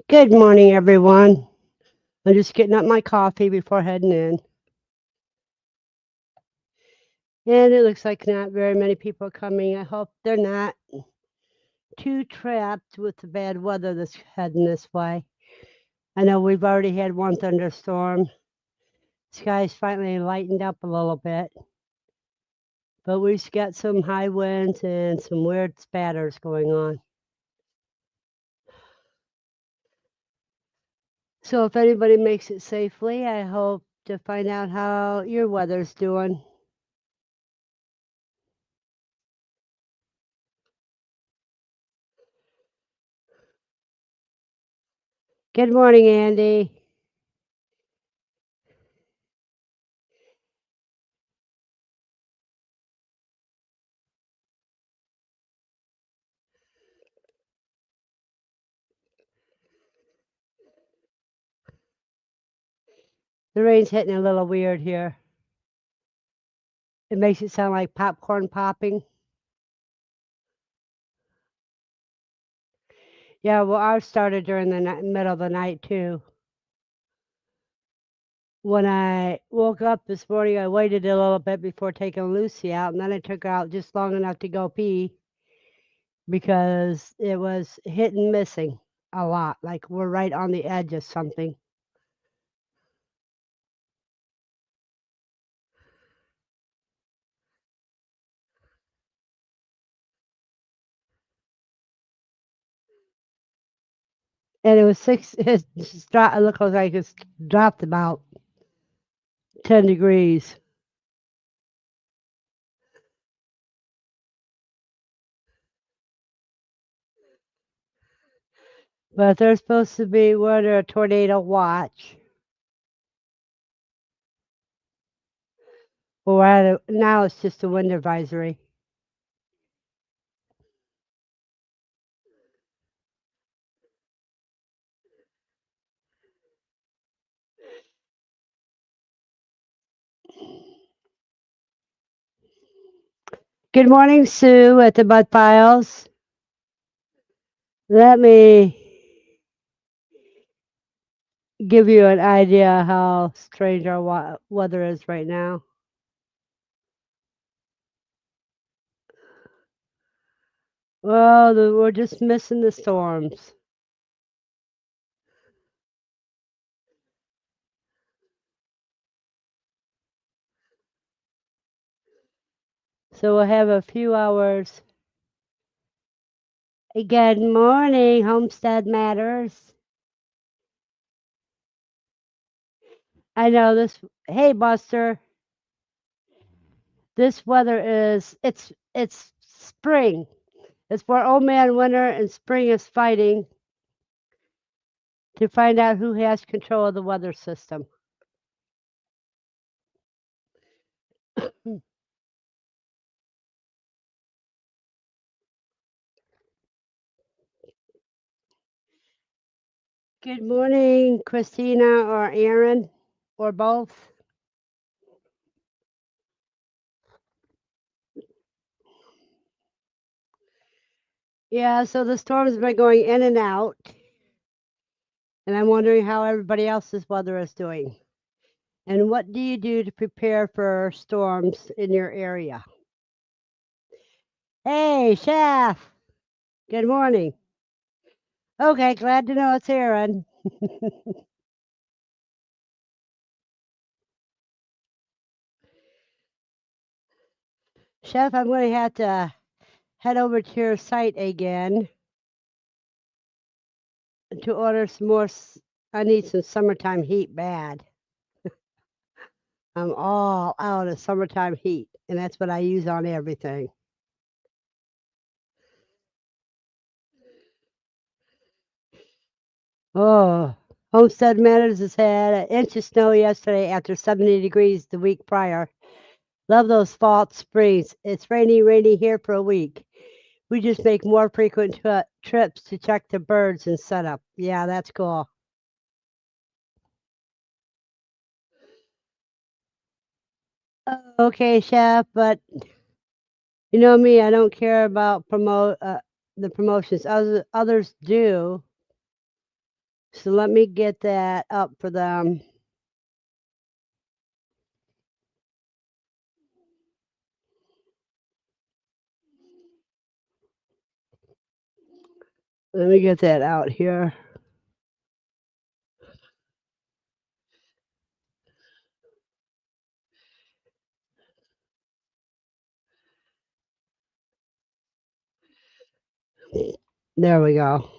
Good morning, everyone. I'm just getting up my coffee before heading in. And it looks like not very many people are coming. I hope they're not too trapped with the bad weather that's heading this way. I know we've already had one thunderstorm. Sky's finally lightened up a little bit, but we've got some high winds and some weird spatters going on. So if anybody makes it safely, I hope to find out how your weather's doing. Good morning, Andy. The rain's hitting a little weird here. It makes it sound like popcorn popping. Yeah, well, ours started during the middle of the night too. When I woke up this morning, I waited a little bit before taking Lucy out, and then I took her out just long enough to go pee because it was hit and missing a lot. Like we're right on the edge of something. And it was it looked like it's dropped about 10 degrees. But they're supposed to be, we're under a tornado watch. Well, now it's just a wind advisory. Good morning, Sue at the Mud Files. Let me give you an idea how strange our weather is right now. Well, we're just missing the storms. So we'll have a few hours. Good morning, Homestead Matters. I know this. Hey, Buster. This weather it's spring. It's where old man winter and spring is fighting to find out who has control of the weather system. Good morning, Christina or Aaron or both. Yeah, so the storm's been going in and out, and I'm wondering how everybody else's weather is doing. And what do you do to prepare for storms in your area? Hey, Chef. Good morning. Okay, glad to know it's Aaron. Chef, I'm going to have to head over to your site again to order some more. I need some summertime heat bad. I'm all out of summertime heat, and that's what I use on everything. Oh, Homestead Matters has had an inch of snow yesterday after 70 degrees the week prior. Love those fall springs. It's rainy, rainy here for a week. We just make more frequent trips to check the birds and set up. Yeah, that's cool. Okay, Chef, but you know me, I don't care about the promotions. Others do. So let me get that up for them. Let me get that out here. There we go.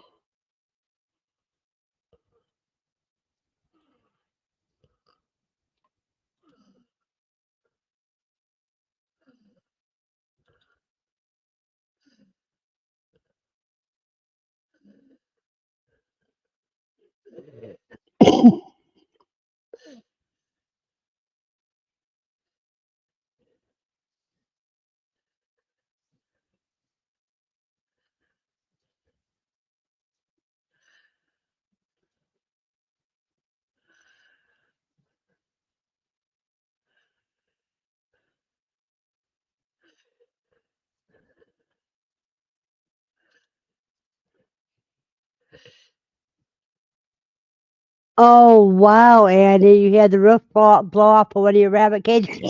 Oh wow, Andy, you had the roof blow off of one of your rabbit cages.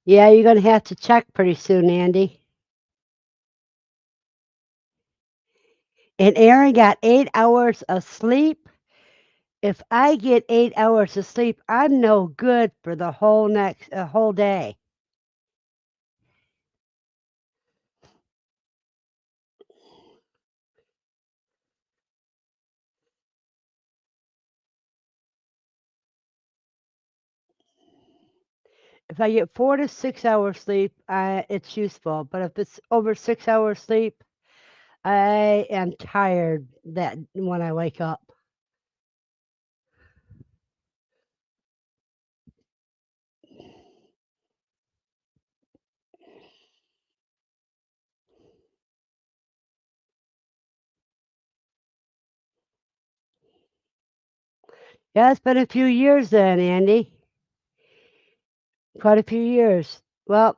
Yeah, you're gonna have to check pretty soon, Andy. And Aaron got 8 hours of sleep. If I get 8 hours of sleep, I'm no good for the whole day. If I get 4 to 6 hours sleep, it's useful. But if it's over 6 hours sleep, I am tired that when I wake up. Yeah, it's been a few years then, Andy. Quite a few years. Well,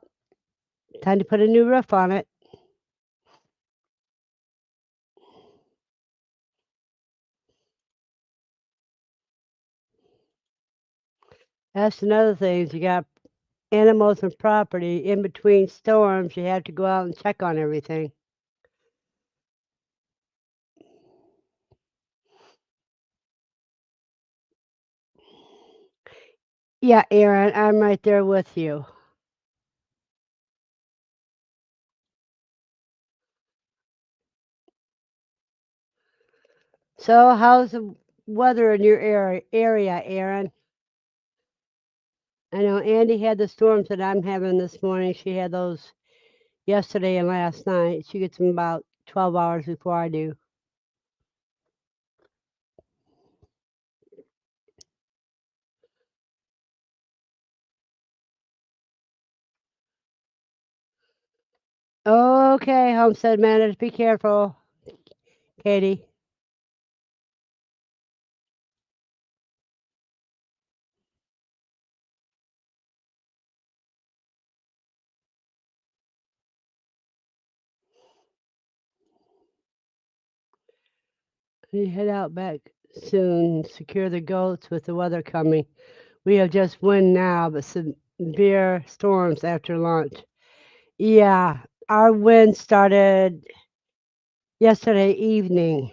time to put a new roof on it. That's another thing. Is you got animals and property in between storms. You have to go out and check on everything. Yeah, Aaron, I'm right there with you. So, how's the weather in your area, Aaron? I know Andy had the storms that I'm having this morning. She had those yesterday and last night. She gets them about 12 hours before I do. Okay, homestead managers, be careful, Katie. We head out back soon. Secure the goats with the weather coming. We have just wind now, but severe storms after lunch. Yeah, our wind started yesterday evening,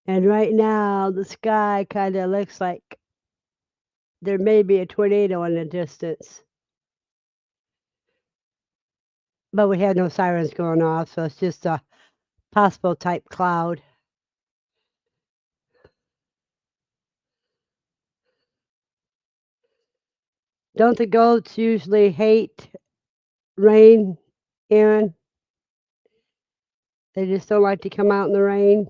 and right now the sky kind of looks like there may be a tornado in the distance, but we had no sirens going off, so it's just a possible type cloud. Don't the goats usually hate rain, Aaron? They just don't like to come out in the rain.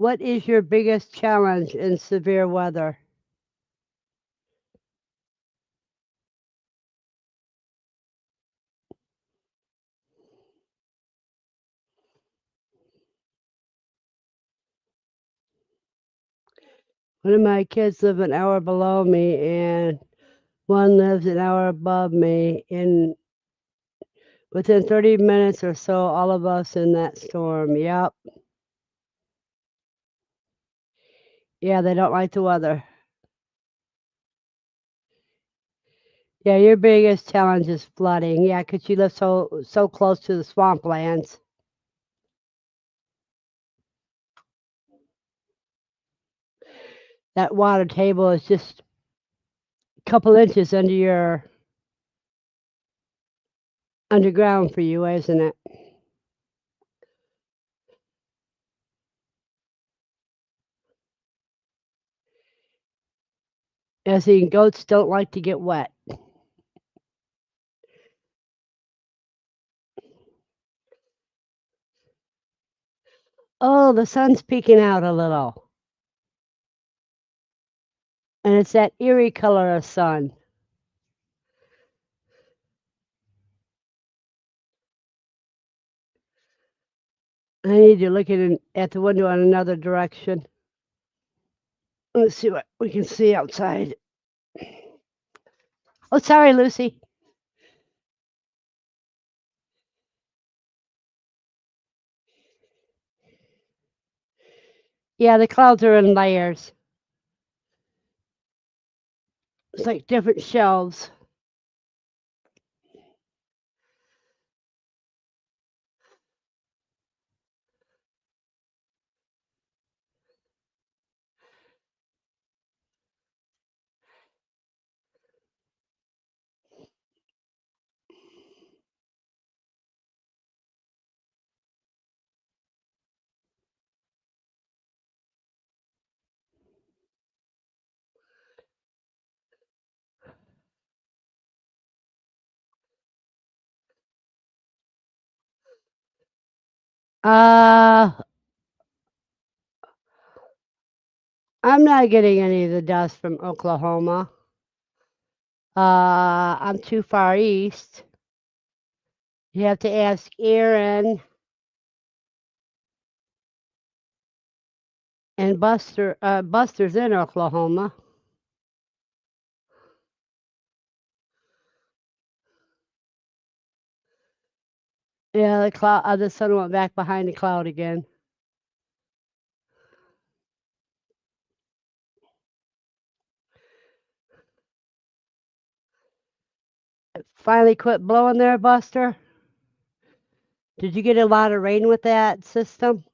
What is your biggest challenge in severe weather? One of my kids live an hour below me, and one lives an hour above me. And within 30 minutes or so, all of us in that storm. Yep. Yeah, they don't like the weather. Yeah, your biggest challenge is flooding. Yeah, 'cause you live so close to the swamplands. That water table is just a couple inches under your underground for you, isn't it? Yeah, see, goats don't like to get wet. Oh, the sun's peeking out a little, and it's that eerie color of sun. I need to look at the window in another direction. Let's see what we can see outside. Oh, sorry, Lucy. Yeah, the clouds are in layers. It's like different shelves. Uh, I'm not getting any of the dust from Oklahoma. I'm too far east. You have to ask Aaron and Buster. Buster's in Oklahoma. Yeah, the sun went back behind the cloud again. It finally quit blowing there, Buster. Did you get a lot of rain with that system?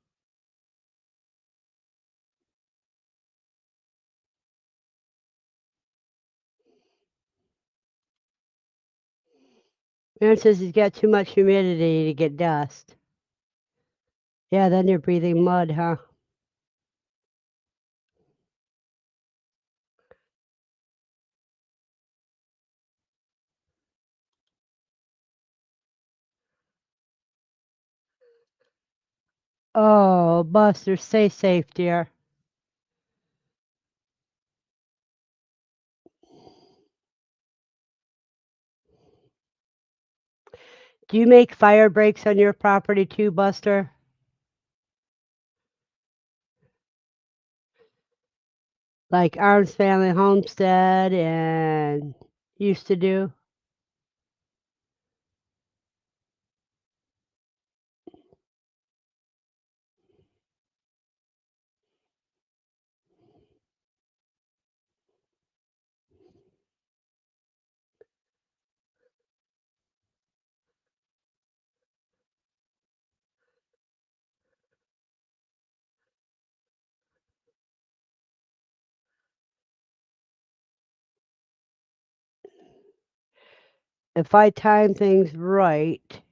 Aaron says he's got too much humidity to get dust. Yeah, then you're breathing mud, huh? Oh, Buster, stay safe, dear. Do you make fire breaks on your property too, Buster? Like Arms Family Homestead and used to do? If I time things right.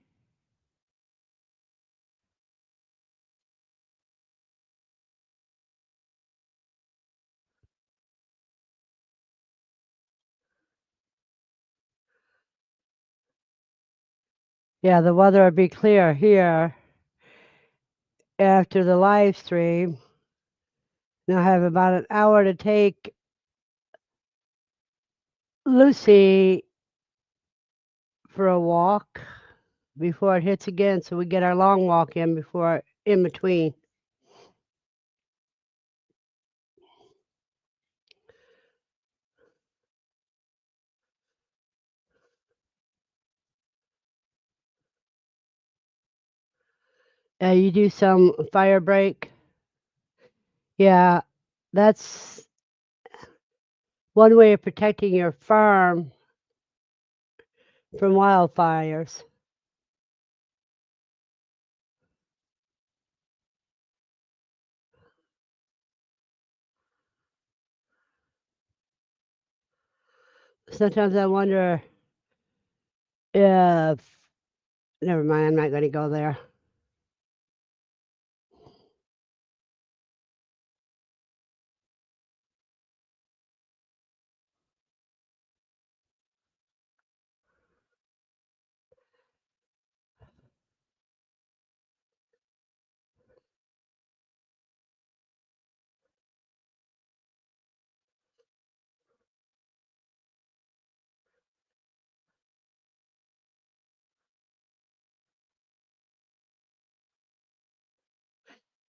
Yeah, the weather will be clear here after the live stream. Now I have about an hour to take Lucy for a walk before it hits again, so we get our long walk in before in between. You do some fire break. Yeah, that's one way of protecting your farm from wildfires. Sometimes I wonder if, never mind, I'm not going to go there.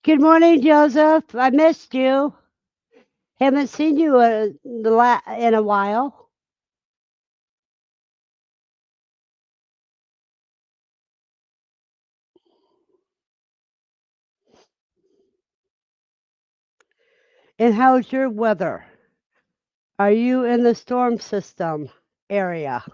Good morning, Joseph. I missed you. Haven't seen you in a while. And how's your weather? Are you in the storm system area?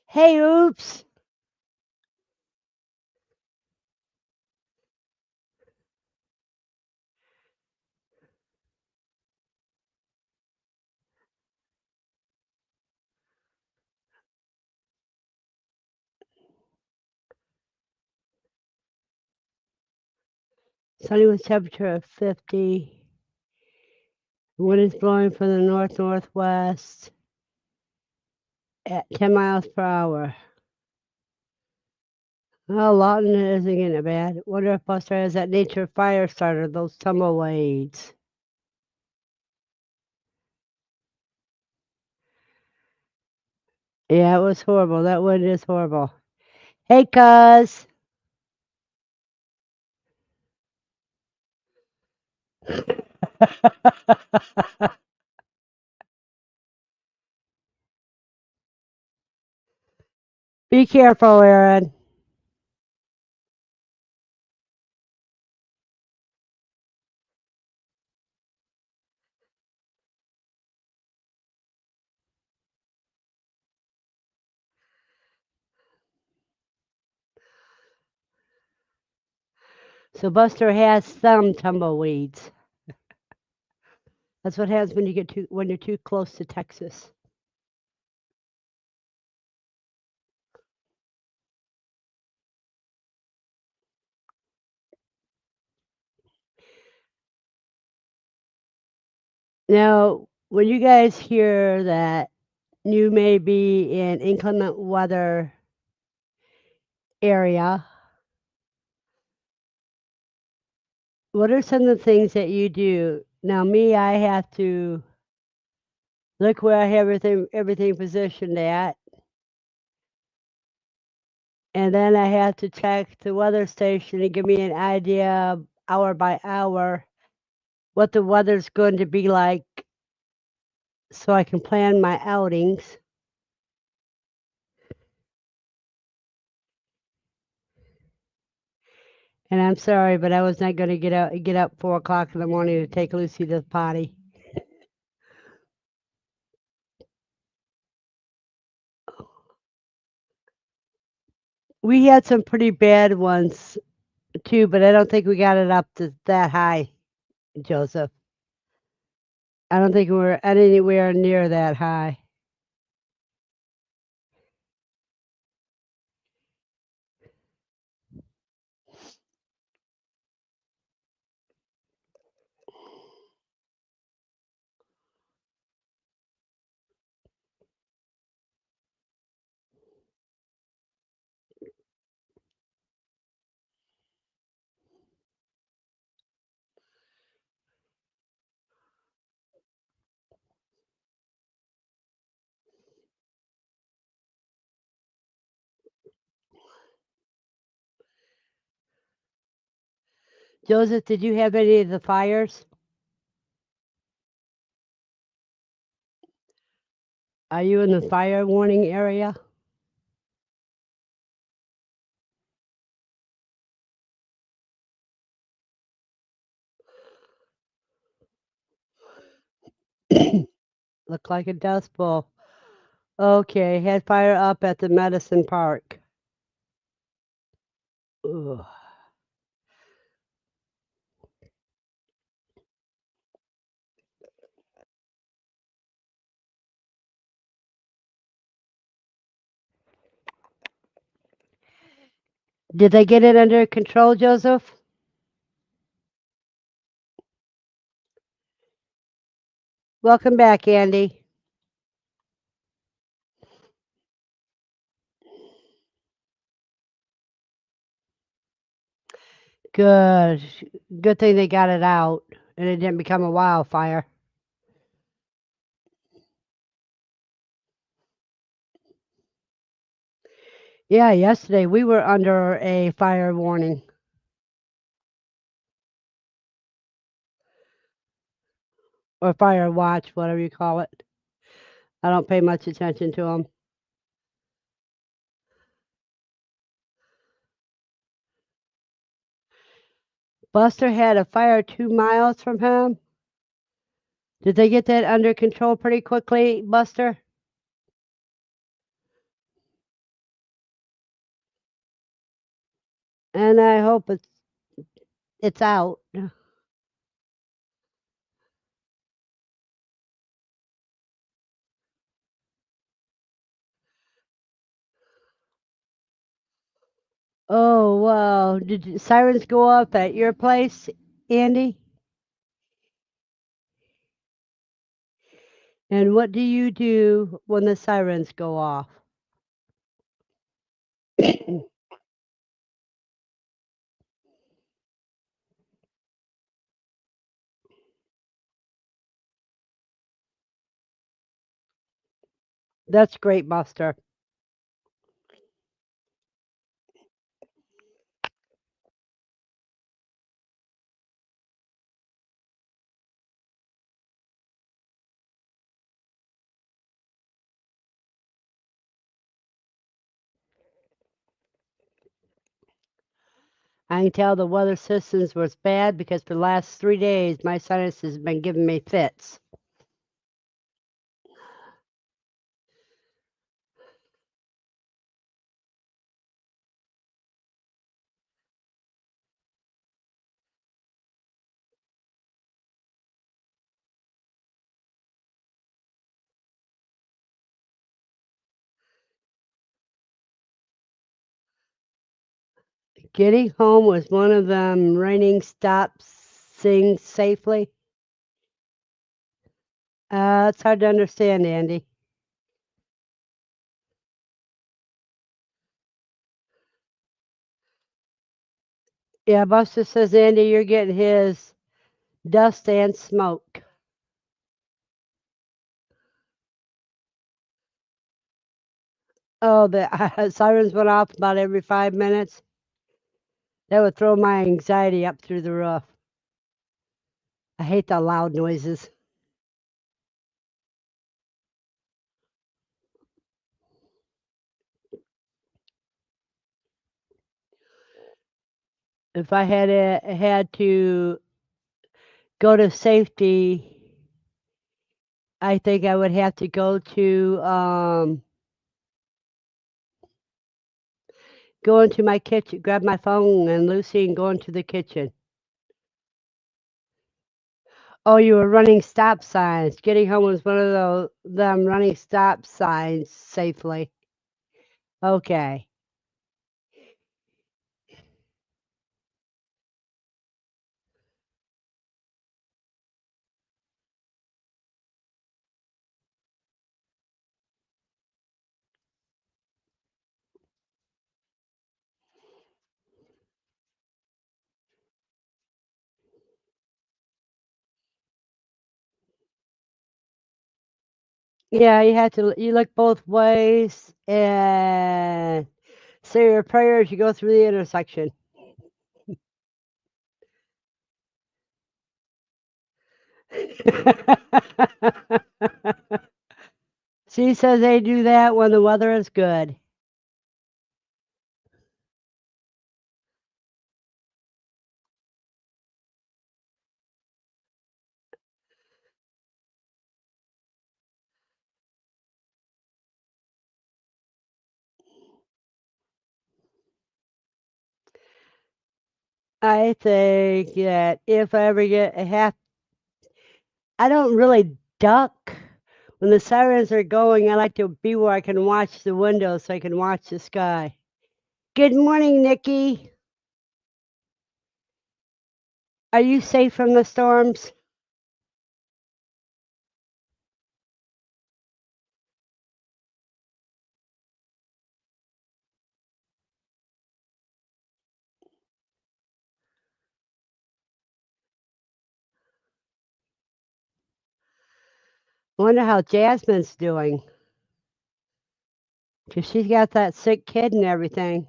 Hey, oops. Sunny with temperature of 50. Wind is blowing from the north-northwest at 10 miles per hour. Well, Lawton isn't getting it bad. Wonder if Buster has that nature fire starter, those tumbleweeds. Yeah, it was horrible. That wind is horrible. Hey, cuz. Be careful, Aaron. So Buster has some tumbleweeds. That's what happens when you're too close to Texas. Now, when you guys hear that you may be in inclement weather area, what are some of the things that you do? Now, me, I have to look where I have everything positioned at, and then I have to check the weather station and give me an idea hour by hour what the weather's going to be like so I can plan my outings. And I'm sorry, but I was not going to get up 4 o'clock in the morning to take Lucy to the potty. We had some pretty bad ones too, but I don't think we got it up to that high, Joseph. I don't think we're at anywhere near that high. Joseph, did you have any of the fires? Are you in the fire warning area? Look like a dust bowl. Okay, had fire up at the Medicine Park. Ugh. Did they get it under control, Joseph? Welcome back, Andy. Good. Good thing they got it out and it didn't become a wildfire. Yeah, yesterday we were under a fire warning or fire watch, whatever you call it. I don't pay much attention to them. Buster had a fire 2 miles from him. Did they get that under control pretty quickly, Buster? And I hope it's out. Oh wow! Did sirens go off at your place, Andy? And what do you do when the sirens go off? That's great, Buster. I can tell the weather systems was bad because for the last 3 days my sinus has been giving me fits. Getting home was one of them raining stops things safely. It's hard to understand, Andy. Yeah, Buster says, Andy, you're getting his dust and smoke. Oh, the sirens went off about every 5 minutes. That would throw my anxiety up through the roof. I hate the loud noises. If I had to go to safety, I think I would have to go to go into my kitchen, grab my phone and Lucy and go into the kitchen. Oh, you were running stop signs. Getting home was one of them running stop signs safely. Okay. Yeah, you look both ways and say your prayers. You go through the intersection. She says they do that when the weather is good. I think that if I ever get a half, I don't really duck. When the sirens are going, I like to be where I can watch the window so I can watch the sky. Good morning, Nikki. Are you safe from the storms? I wonder how Jasmine's doing. 'Cause she's got that sick kid and everything.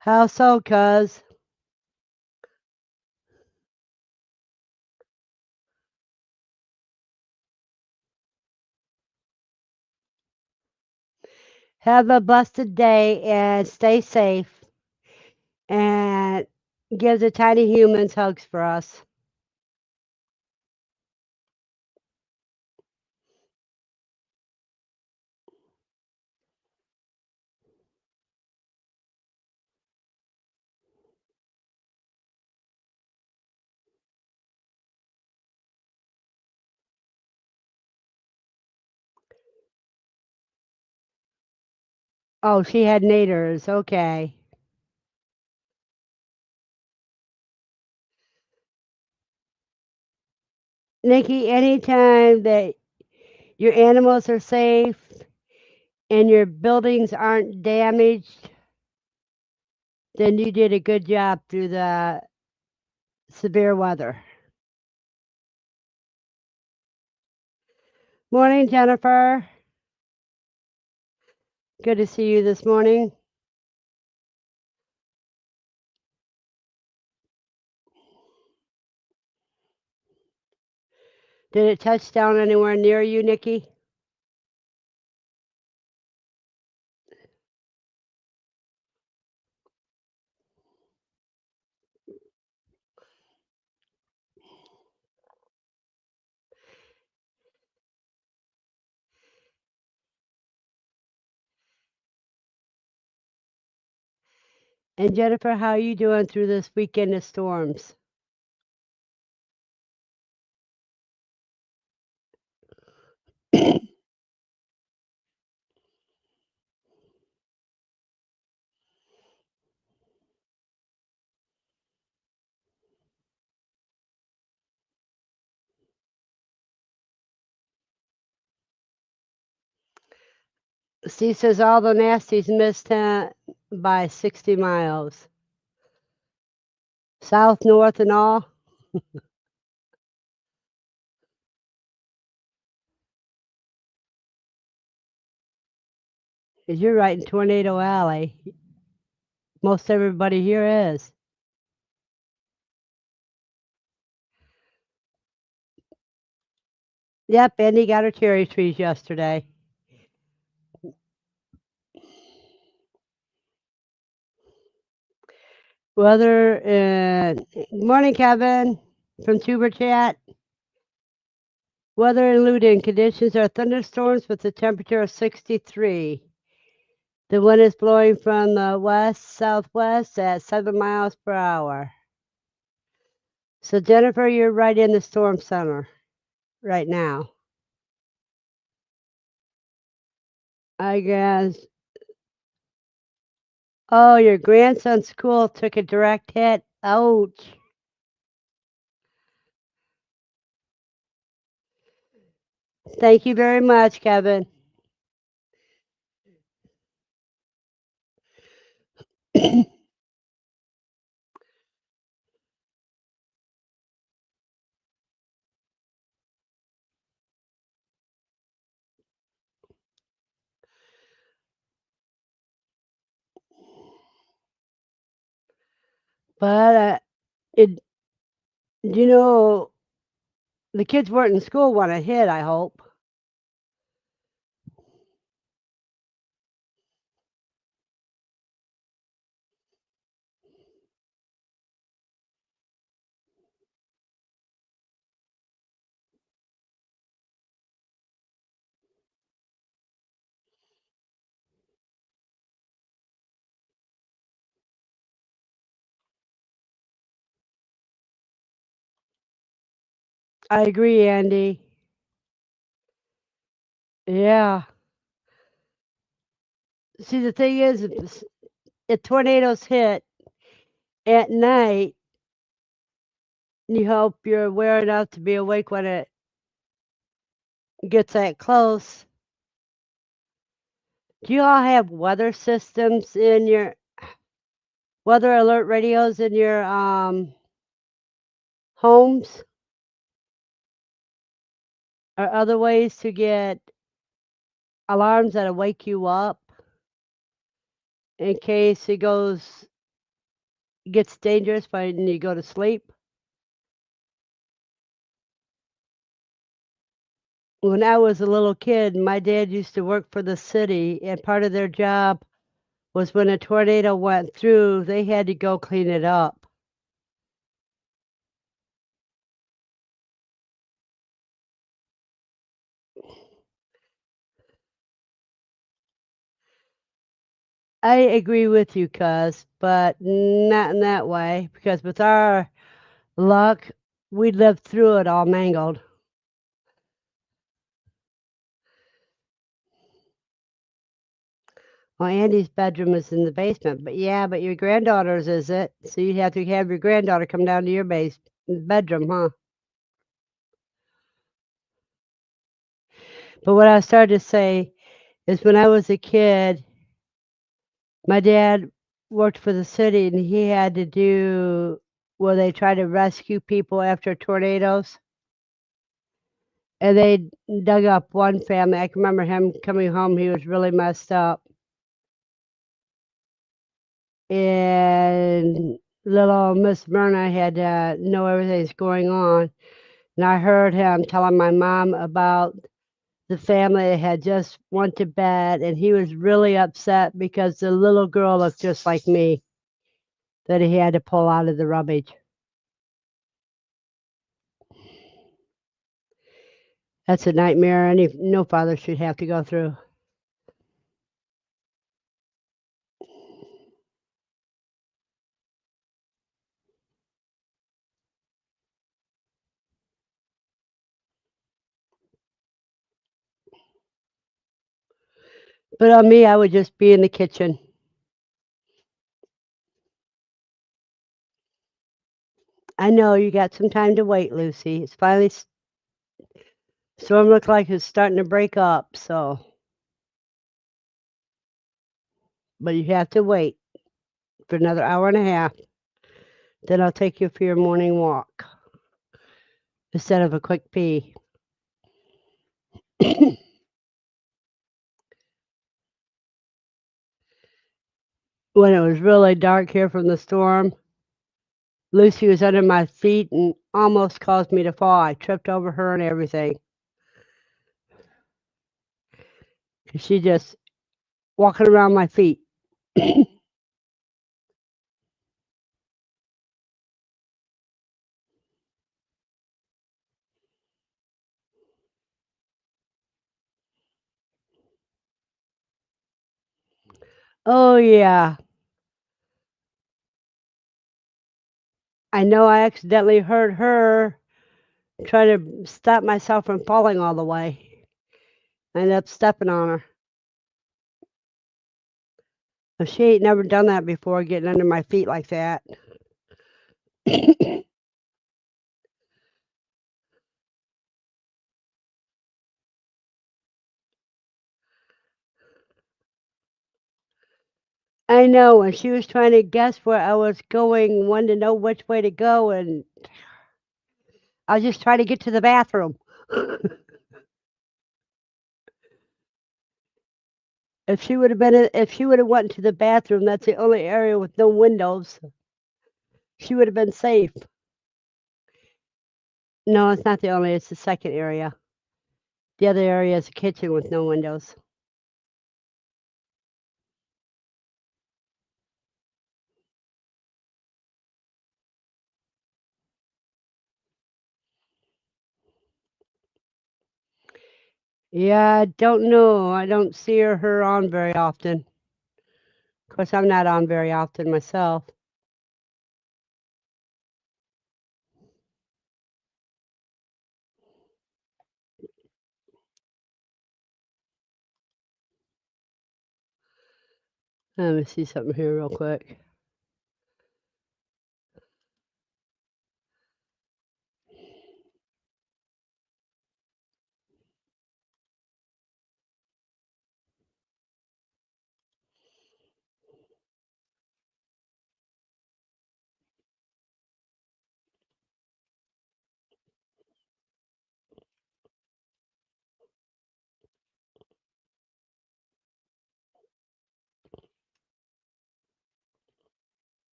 How so, cuz? Have a blessed day and stay safe and give the tiny humans hugs for us. Oh, she had naders. Okay. Nikki, anytime that your animals are safe and your buildings aren't damaged, then you did a good job through the severe weather. Morning, Jennifer. Good to see you this morning. Did it touch down anywhere near you, Nikki? And Jennifer, how are you doing through this weekend of storms? Steve says all the nasties missed by 60 miles. South, north, and all. 'Cause you're right in Tornado Alley. Most everybody here is. Yep, Andy got her cherry trees yesterday. Weather in morning, Kevin from Tuber Chat. Weather in Luden conditions are thunderstorms with a temperature of 63. The wind is blowing from the west southwest at 7 miles per hour. So Jennifer, you're right in the storm center right now. I guess. Oh, your grandson's school took a direct hit. Ouch. Thank you very much, Kevin. But it, you know, the kids weren't in school when it hit, I hope. I agree, Andy. Yeah. See, the thing is, if tornadoes hit at night, you hope you're aware enough to be awake when it gets that close. Do you all have weather systems in your weather alert radios in your homes or other ways to get alarms that'll wake you up in case it gets dangerous when you go to sleep? When I was a little kid, my dad used to work for the city, and part of their job was when a tornado went through, they had to go clean it up. I agree with you, cuz, but not in that way, because with our luck, we lived through it all mangled. Well, Andy's bedroom is in the basement, but yeah, but your granddaughter's is it? So you have to have your granddaughter come down to your bedroom, huh? But what I started to say is when I was a kid, my dad worked for the city and he had to do where they try to rescue people after tornadoes. And they dug up one family. I can remember him coming home. He was really messed up. And little Miss Myrna had to know everything's going on. And I heard him telling my mom about the family that had just went to bed. And he was really upset because the little girl looked just like me that he had to pull out of the rubbish. That's a nightmare no father should have to go through. But on me, I would just be in the kitchen. I know you got some time to wait, Lucy. It's finally storm looked like it's starting to break up, so but you have to wait for another hour and a half. Then I'll take you for your morning walk instead of a quick pee. When it was really dark here from the storm, Lucy was under my feet and almost caused me to fall. I tripped over her and everything. She just walking around my feet. Oh yeah. I know I accidentally hurt her trying to stop myself from falling all the way. I ended up stepping on her. And she ain't never done that before, getting under my feet like that. I know, and she was trying to guess where I was going, wanted to know which way to go, and I was just trying to get to the bathroom. If she would have went to the bathroom, that's the only area with no windows. She would have been safe. No, it's not the only. It's the second area. The other area is a kitchen with no windows. Yeah, I don't know. I don't see her on very often. Of course, I'm not on very often myself. Let me see something here real quick.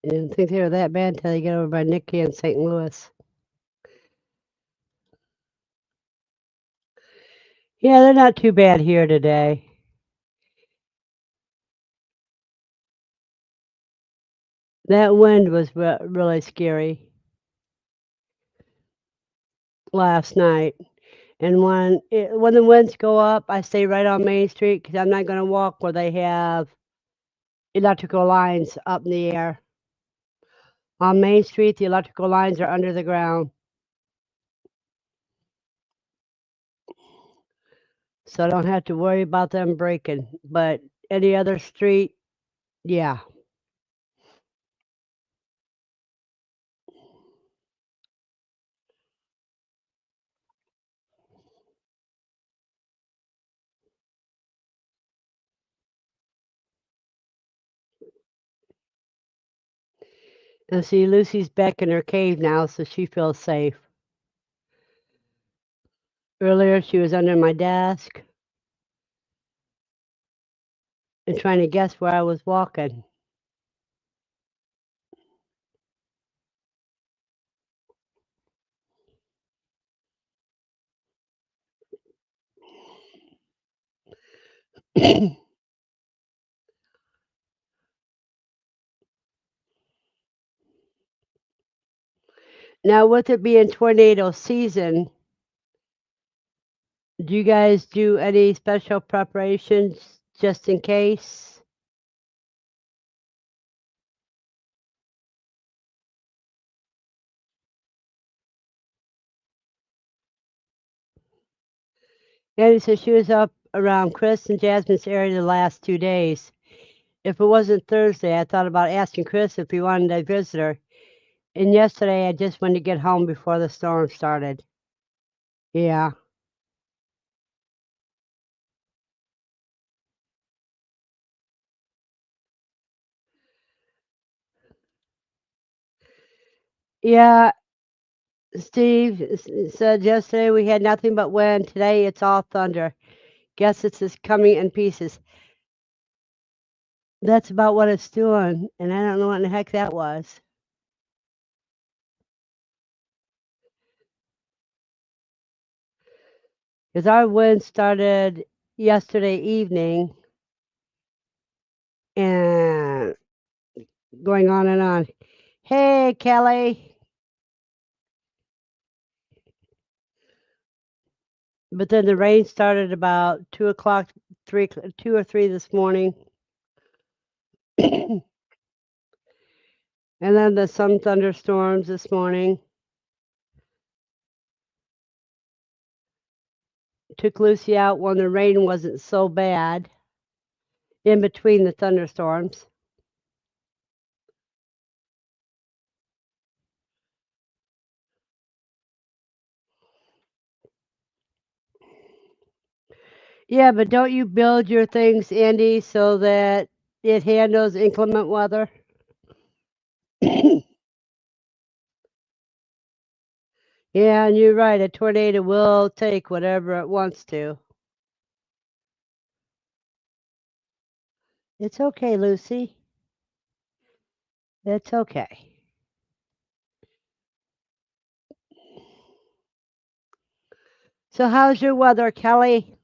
I didn't think they were that bad until you get over by Nikki and St. Louis. Yeah, they're not too bad here today. That wind was really scary last night. And when the winds go up, I stay right on Main Street because I'm not going to walk where they have electrical lines up in the air. On Main Street, the electrical lines are under the ground, so I don't have to worry about them breaking. But any other street, yeah. And see, Lucy's back in her cave now, so she feels safe. Earlier, she was under my desk and trying to guess where I was walking. Now, with it being tornado season, do you guys do any special preparations just in case? Annie said she was up around Chris and Jasmine's area the last 2 days. If it wasn't Thursday, I thought about asking Chris if he wanted to visit her. And yesterday, I just wanted to get home before the storm started. Yeah. Yeah, Steve said yesterday we had nothing but wind. Today it's all thunder. Guess it's just coming in pieces. That's about what it's doing, and I don't know what in the heck that was. 'Cause our wind started yesterday evening and going on and on. Hey, Kelly. But then the rain started about 2 o'clock, 2 or 3 this morning. And then there's some thunderstorms this morning. Took Lucy out when the rain wasn't so bad in between the thunderstorms. Yeah, but don't you build your things, Andy, so that it handles inclement weather? Yeah, and you're right. A tornado will take whatever it wants to. It's okay, Lucy. It's okay. So, how's your weather, Kelly?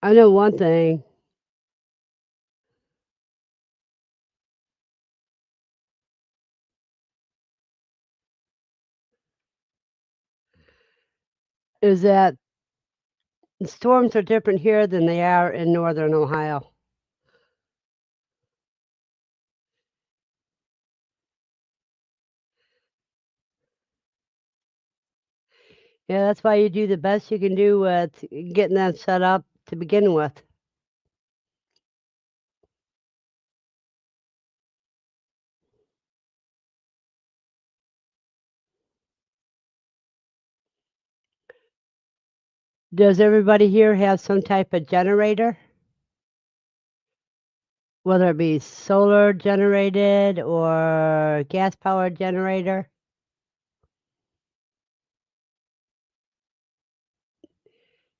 I know one thing is that the storms are different here than they are in northern Ohio. Yeah, that's why you do the best you can do with getting that set up to begin with. Does everybody here have some type of generator? Whether it be solar generated or gas powered generator?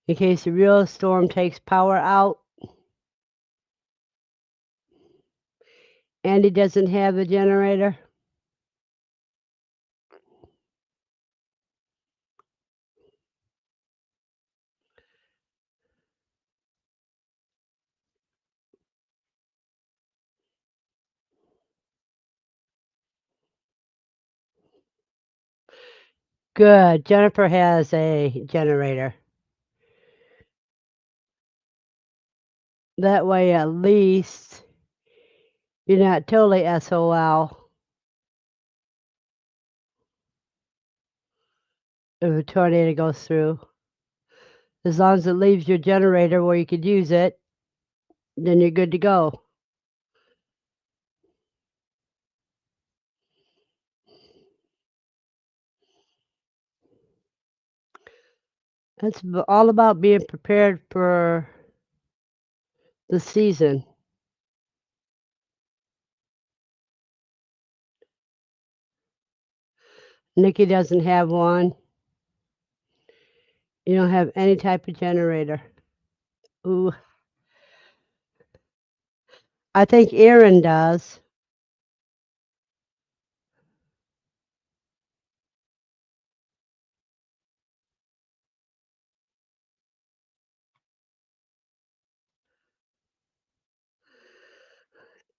In case a real storm takes power out. Andy doesn't have a generator. Good. Jennifer has a generator. That way, at least you're not totally SOL if a tornado goes through. As long as it leaves your generator where you could use it, then you're good to go. All about being prepared for the season. Nikki doesn't have one. You don't have any type of generator. Ooh, I think Aaron does.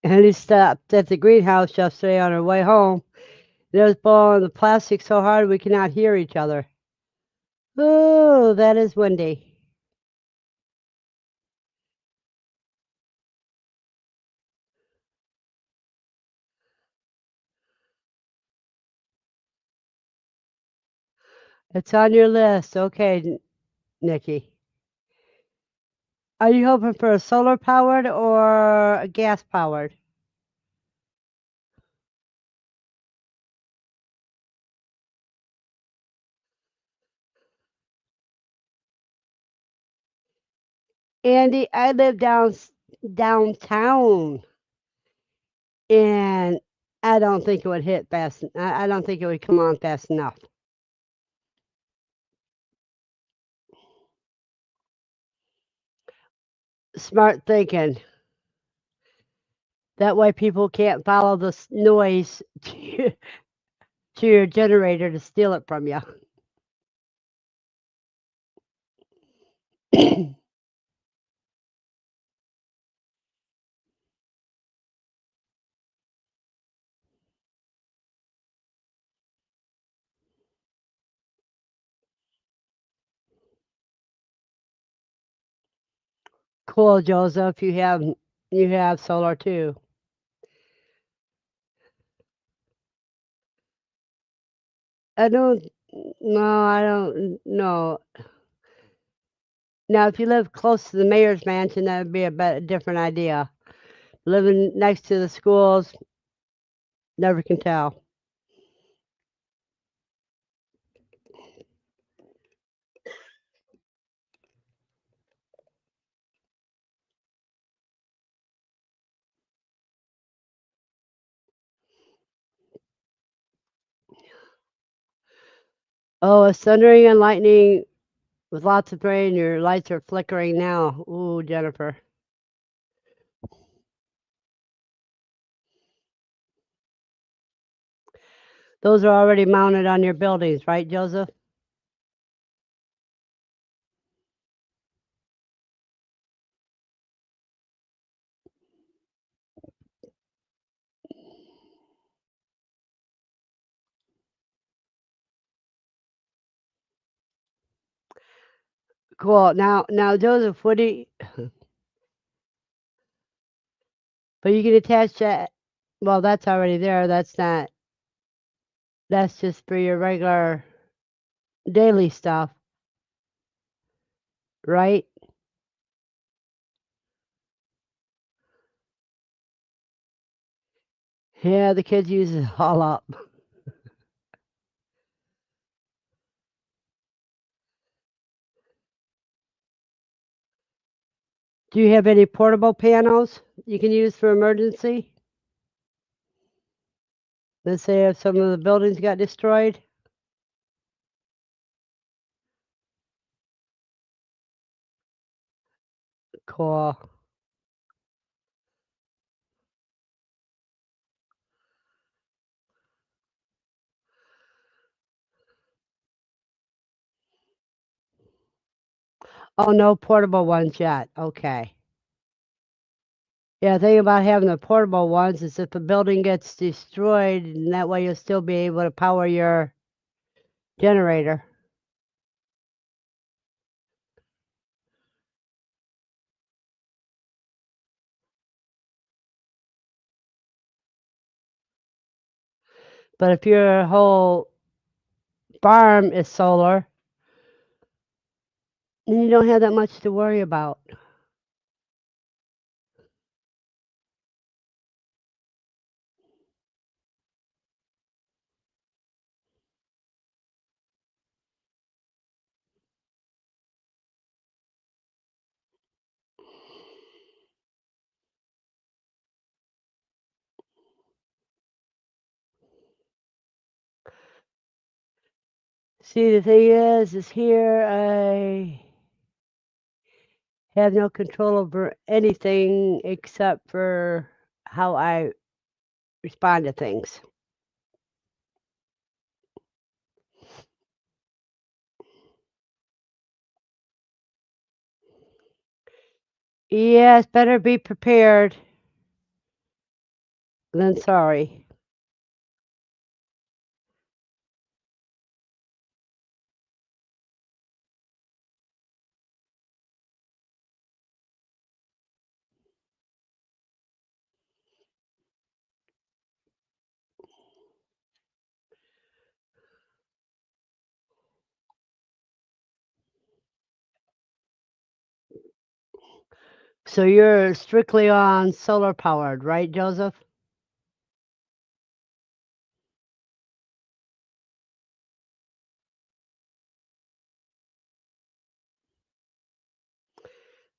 And he stopped at the greenhouse yesterday on our way home. It was blowing the plastic so hard we cannot hear each other. Oh, that is windy. It's on your list. Okay, Nikki. Are you hoping for a solar powered or a gas powered? Andy, I live downtown, and I don't think it would hit fast. I don't think it would come on fast enough. Smart thinking. That way, people can't follow the noise to your generator to steal it from you. Cool, Joseph. You have solar too. I don't. No, I don't. No. Now, if you live close to the mayor's mansion, that would be a different idea. Living next to the schools, never can tell. Oh, it's thundering and lightning with lots of rain. Your lights are flickering now. Ooh, Jennifer. Those are already mounted on your buildings, right, Joseph? Cool. Now, Joseph, what do you, but you can attach that. Well, that's already there. That's not. That's just for your regular daily stuff, right? Yeah, the kids use it all up. Do you have any portable panels you can use for emergency? Let's say if some of the buildings got destroyed. Cool. Oh, no portable ones yet. Okay. Yeah, the thing about having the portable ones is if the building gets destroyed, and that way you'll still be able to power your generator. But if your whole farm is solar, then you don't have that much to worry about. See, the thing is here I have no control over anything except for how I respond to things. Yes, better be prepared than sorry. So you're strictly on solar powered, right, Joseph?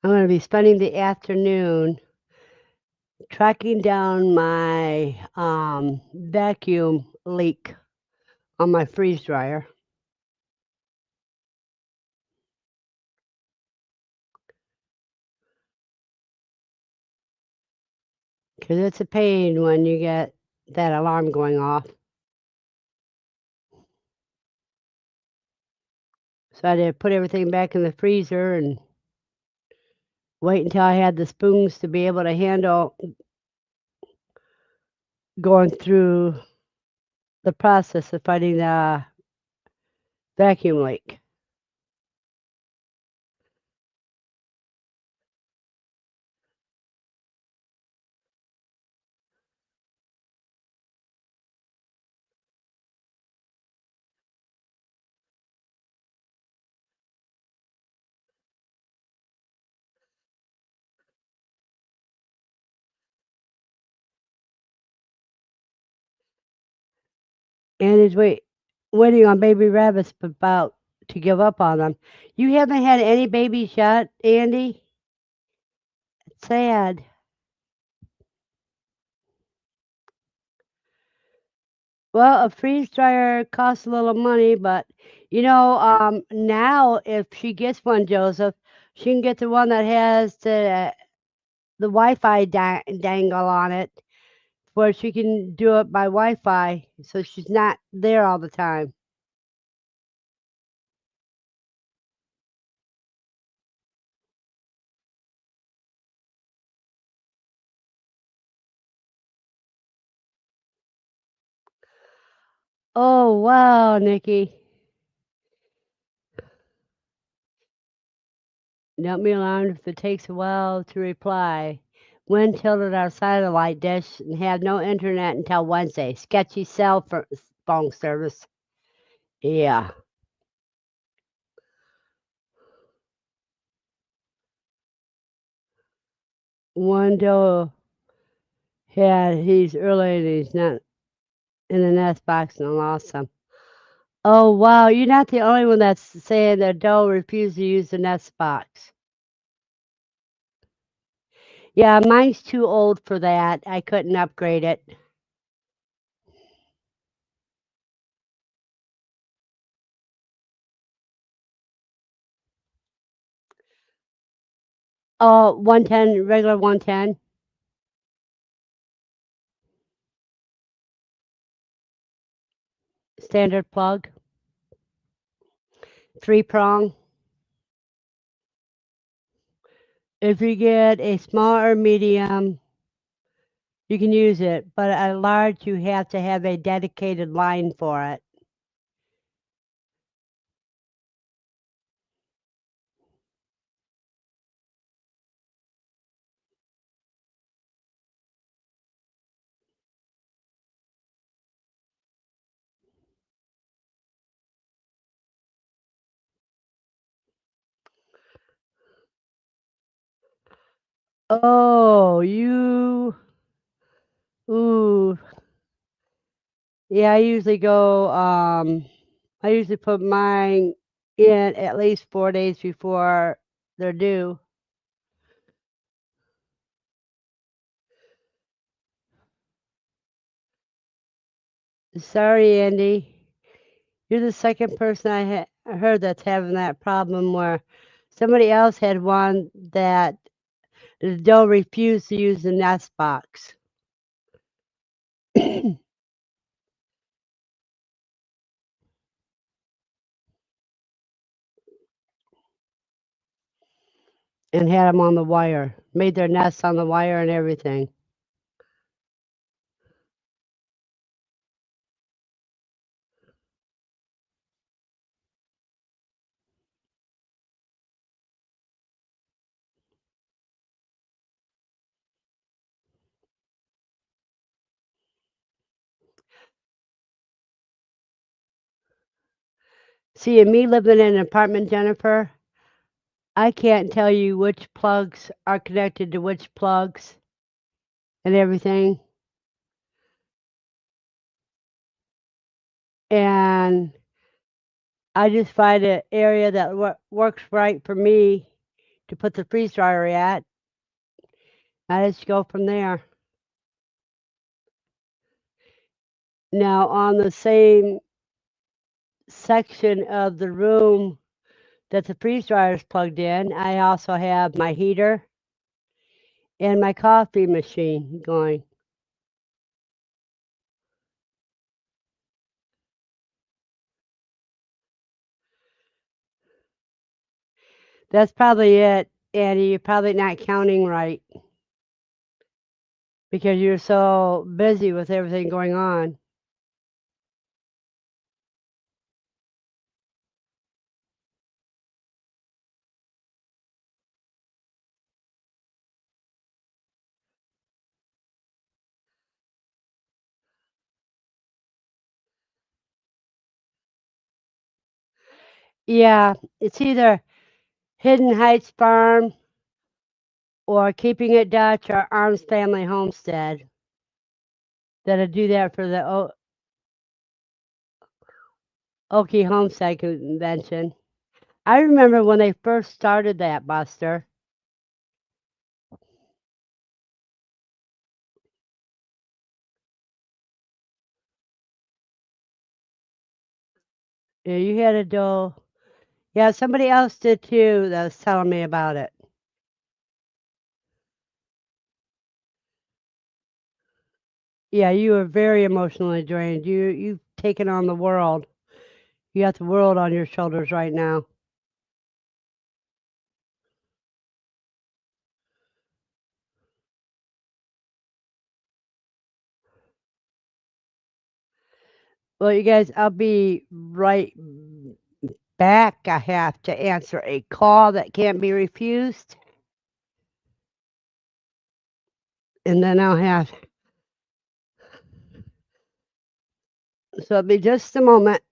I'm going to be spending the afternoon tracking down my vacuum leak on my freeze dryer because it's a pain when you get that alarm going off. So I had to put everything back in the freezer and wait until I had the spoons to be able to handle going through the process of finding the vacuum leak. And is waiting on baby rabbits about to give up on them. You haven't had any babies yet, Andy? It's sad. Well, a freeze dryer costs a little money, but now if she gets one, Joseph, she can get the one that has the Wi-Fi dangle on it, where she can do it by Wi-Fi, so she's not there all the time. Oh wow, Nikki, don't be alarmed if it takes a while to reply. When tilted our satellite dish and have no internet until Wednesday. Sketchy phone service. Yeah. Wando he's early and he's not in the nest box and lost some. Oh wow, you're not the only one that's saying their doe refused to use the nest box. Yeah, mine's too old for that. I couldn't upgrade it. Oh, 110, regular 110, standard plug, 3 prong. If you get a small or medium, you can use it, but a large, you have to have a dedicated line for it. Oh, ooh, yeah, I usually put mine in at least 4 days before they're due. Sorry, Andy. You're the second person I heard that's having that problem where somebody else had one that the doe refused to use the nest box. And had them on the wire, made their nests on the wire and everything. See, and me living in an apartment, Jennifer, I can't tell you which plugs are connected to which plugs and everything. And I just find an area that works right for me to put the freeze dryer at. I just go from there. Now, on the same section of the room that the freeze dryer is plugged in, I also have my heater and my coffee machine going. That's probably it, Andy. You're probably not counting right because you're so busy with everything going on. Yeah, it's either Hidden Heights Farm or Keeping It Dutch or Arms Family Homestead that'll do that for the Okie Homestead Convention. I remember when they first started that, Buster. Yeah, you had a doe. Yeah, somebody else did too that was telling me about it. Yeah, you were very emotionally drained. You've taken on the world. You got the world on your shoulders right now. Well, you guys, I'll be right back. I have to answer a call that can't be refused, and then I'll have. So it'll be just a moment.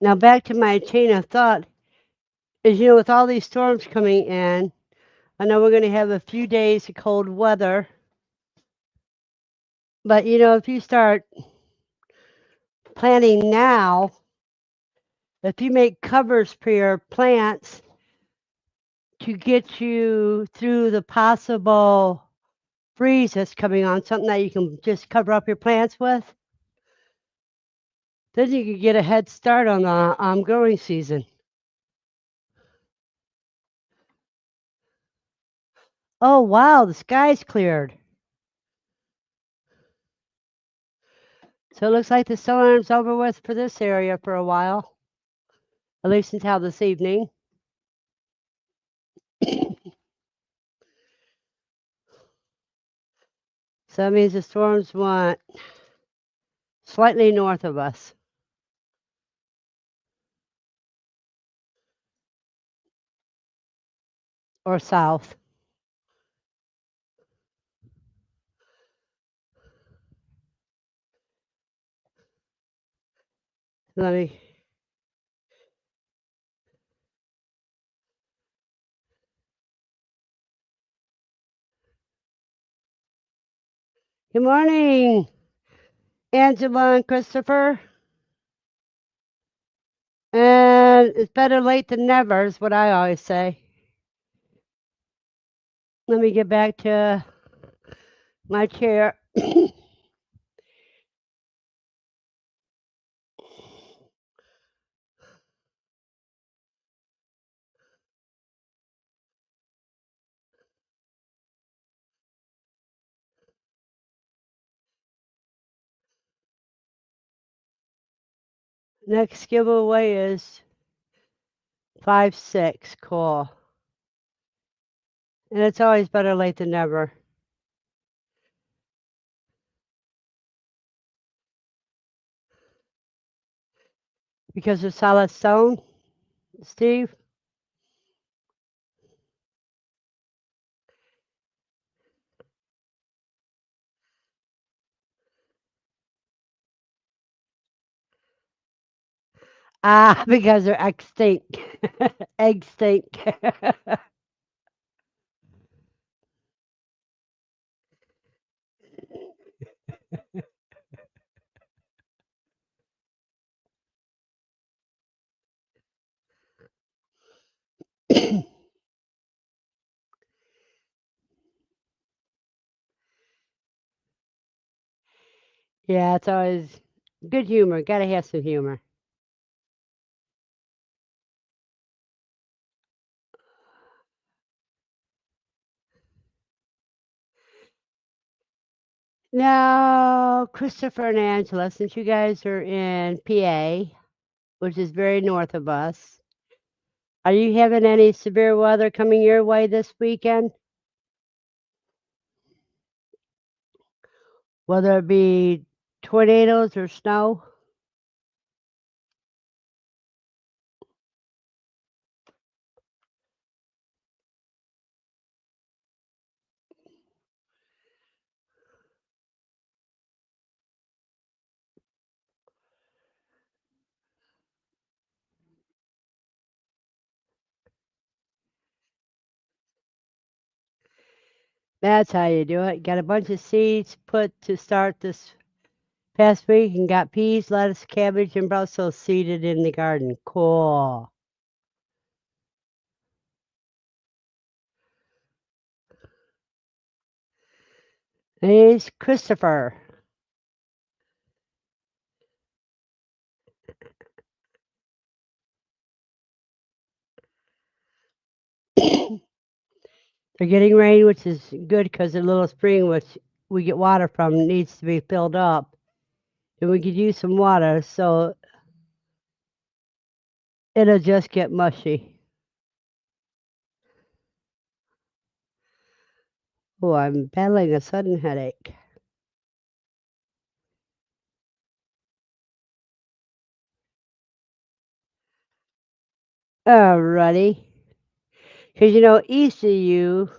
Now back to my chain of thought is, with all these storms coming in, I know we're going to have a few days of cold weather, but if you start planting now, if you make covers for your plants to get you through the possible freeze that's coming on, something that you can just cover up your plants with, then you can get a head start on the growing season. Oh, wow, the sky's cleared. So it looks like the storm's over with for this area for a while, at least until this evening. So that means the storms went slightly north of us or south. Let me. Good morning, Angela and Christopher. And it's better late than never, is what I always say. Let me get back to my chair. Next giveaway is 5-6. Cool. And it's always better late than never. Because of solid stone, Steve? Ah, because they're extinct. Egg stink. Yeah, it's always good humor. Gotta have some humor. Now, Christopher and Angela, since you guys are in PA, which is very north of us, are you having any severe weather coming your way this weekend? Whether it be tornadoes or snow? That's how you do it. Got a bunch of seeds put to start this past week and got peas, lettuce, cabbage, and Brussels seeded in the garden. Cool. Here's Christopher. They're getting rain, which is good because the little spring, which we get water from, needs to be filled up. And we could use some water, so it'll just get mushy. Oh, I'm battling a sudden headache. Alrighty. Because east of you,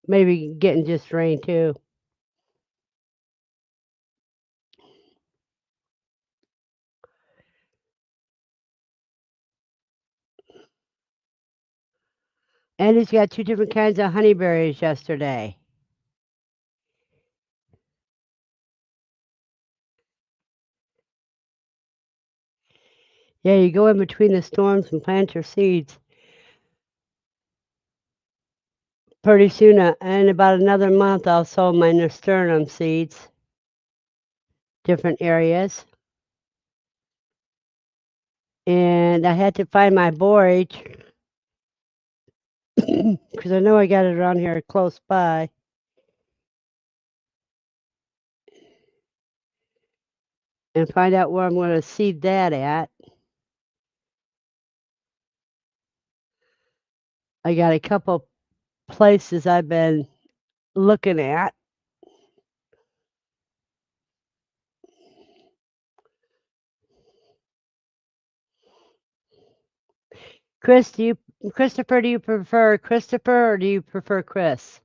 maybe getting just rain too. And he's got two different kinds of honeyberries yesterday. Yeah, you go in between the storms and plant your seeds. Pretty soon, in about another month, I'll sow my nasturtium seeds, different areas. And I had to find my borage because I know I got it around here close by. And find out where I'm going to seed that at. I got a couple places I've been looking at. Christopher, do you prefer Christopher or do you prefer Chris?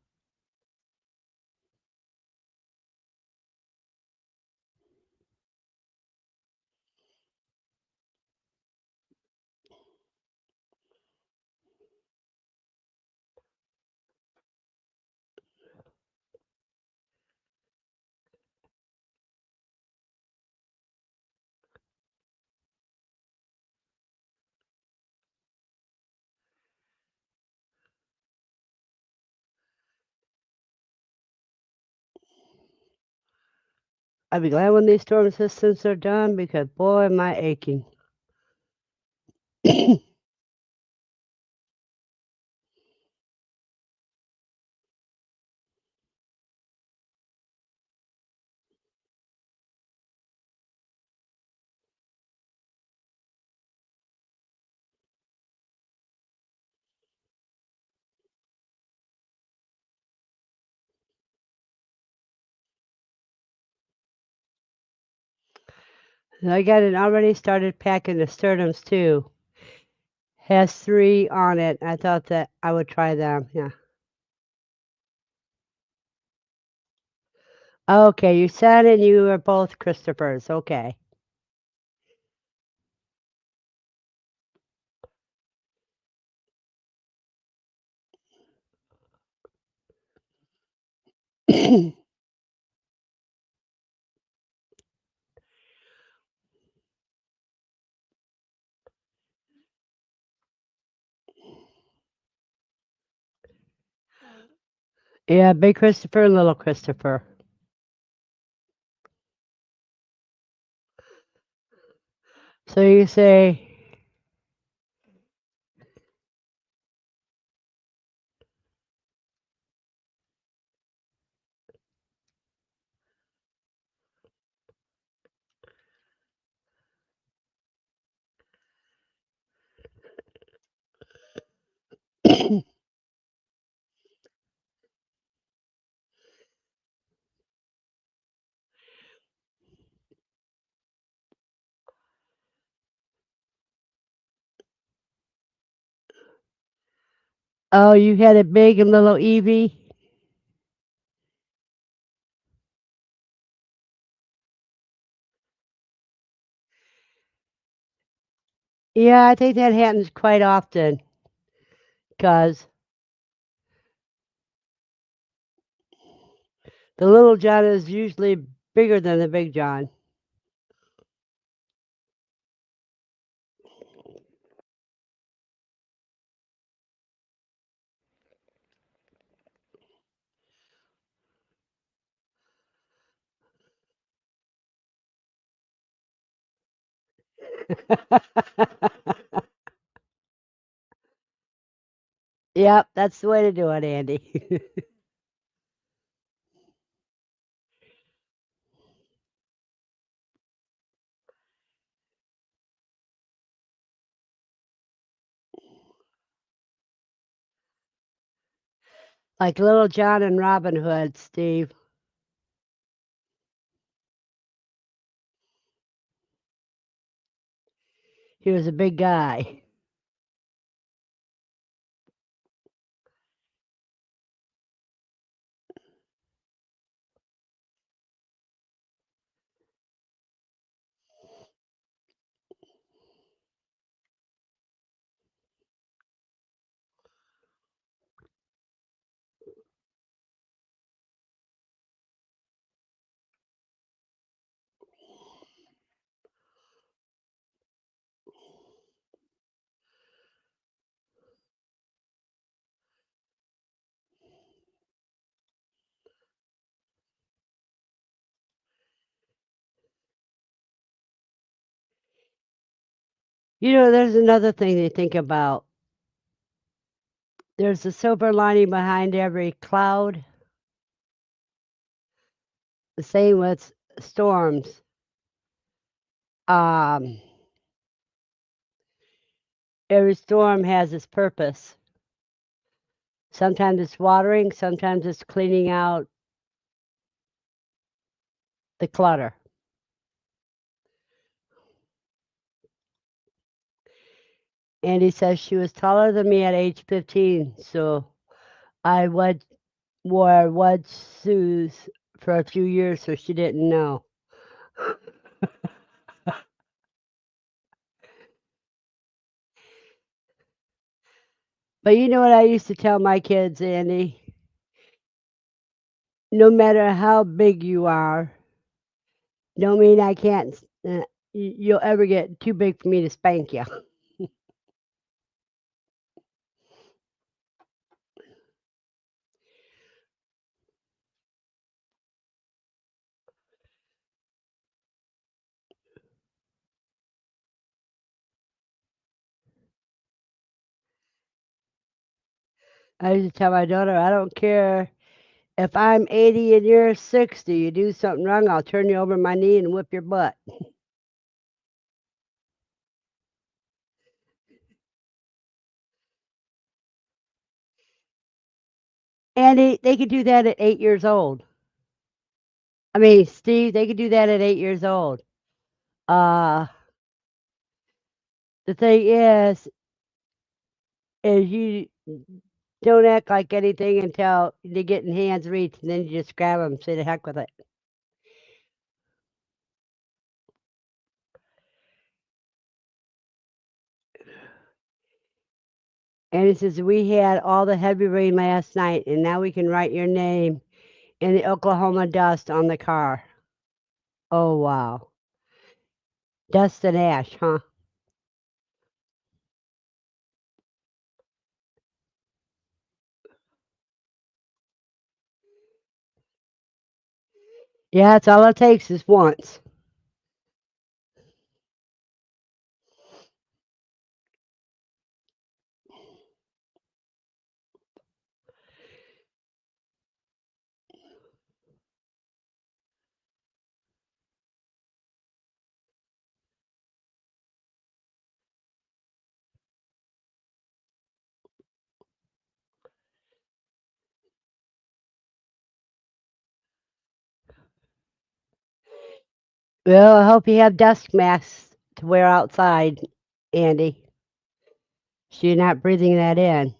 I'll be glad when these storm systems are done because boy am I aching. I got it already started packing the sternums too. Has 3 on it. I thought that I would try them. Yeah. Okay, you said and you are both Christophers. Okay. Yeah, big Christopher and little Christopher. So you say, oh, you had a big and little Evie? Yeah, I think that happens quite often because the little John is usually bigger than the big John. Yep, that's the way to do it, Andy. Like little John and Robin Hood, Steve. He was a big guy. You know, there's another thing to think about. There's a silver lining behind every cloud. The same with storms. Um, every storm has its purpose. Sometimes it's watering, sometimes it's cleaning out the clutter. Andy says she was taller than me at age 15, so I wore wedge shoes for a few years, so she didn't know. But you know what I used to tell my kids, Andy? No matter how big you are, don't mean I can't. You'll ever get too big for me to spank you. I used to tell my daughter, I don't care if I'm 80 and you're 60, you do something wrong, I'll turn you over my knee and whip your butt. And they could do that at 8 years old. I mean, Steve, they could do that at 8 years old. Uh, the thing is you don't act like anything until they get in hands reach, and then you just grab them, say the heck with it. And he says, we had all the heavy rain last night, and now we can write your name in the Oklahoma dust on the car. Oh, wow. Dust and ash, huh? Yeah, that's all it takes is once. Well, I hope you have dust masks to wear outside, Andy, so you're not breathing that in.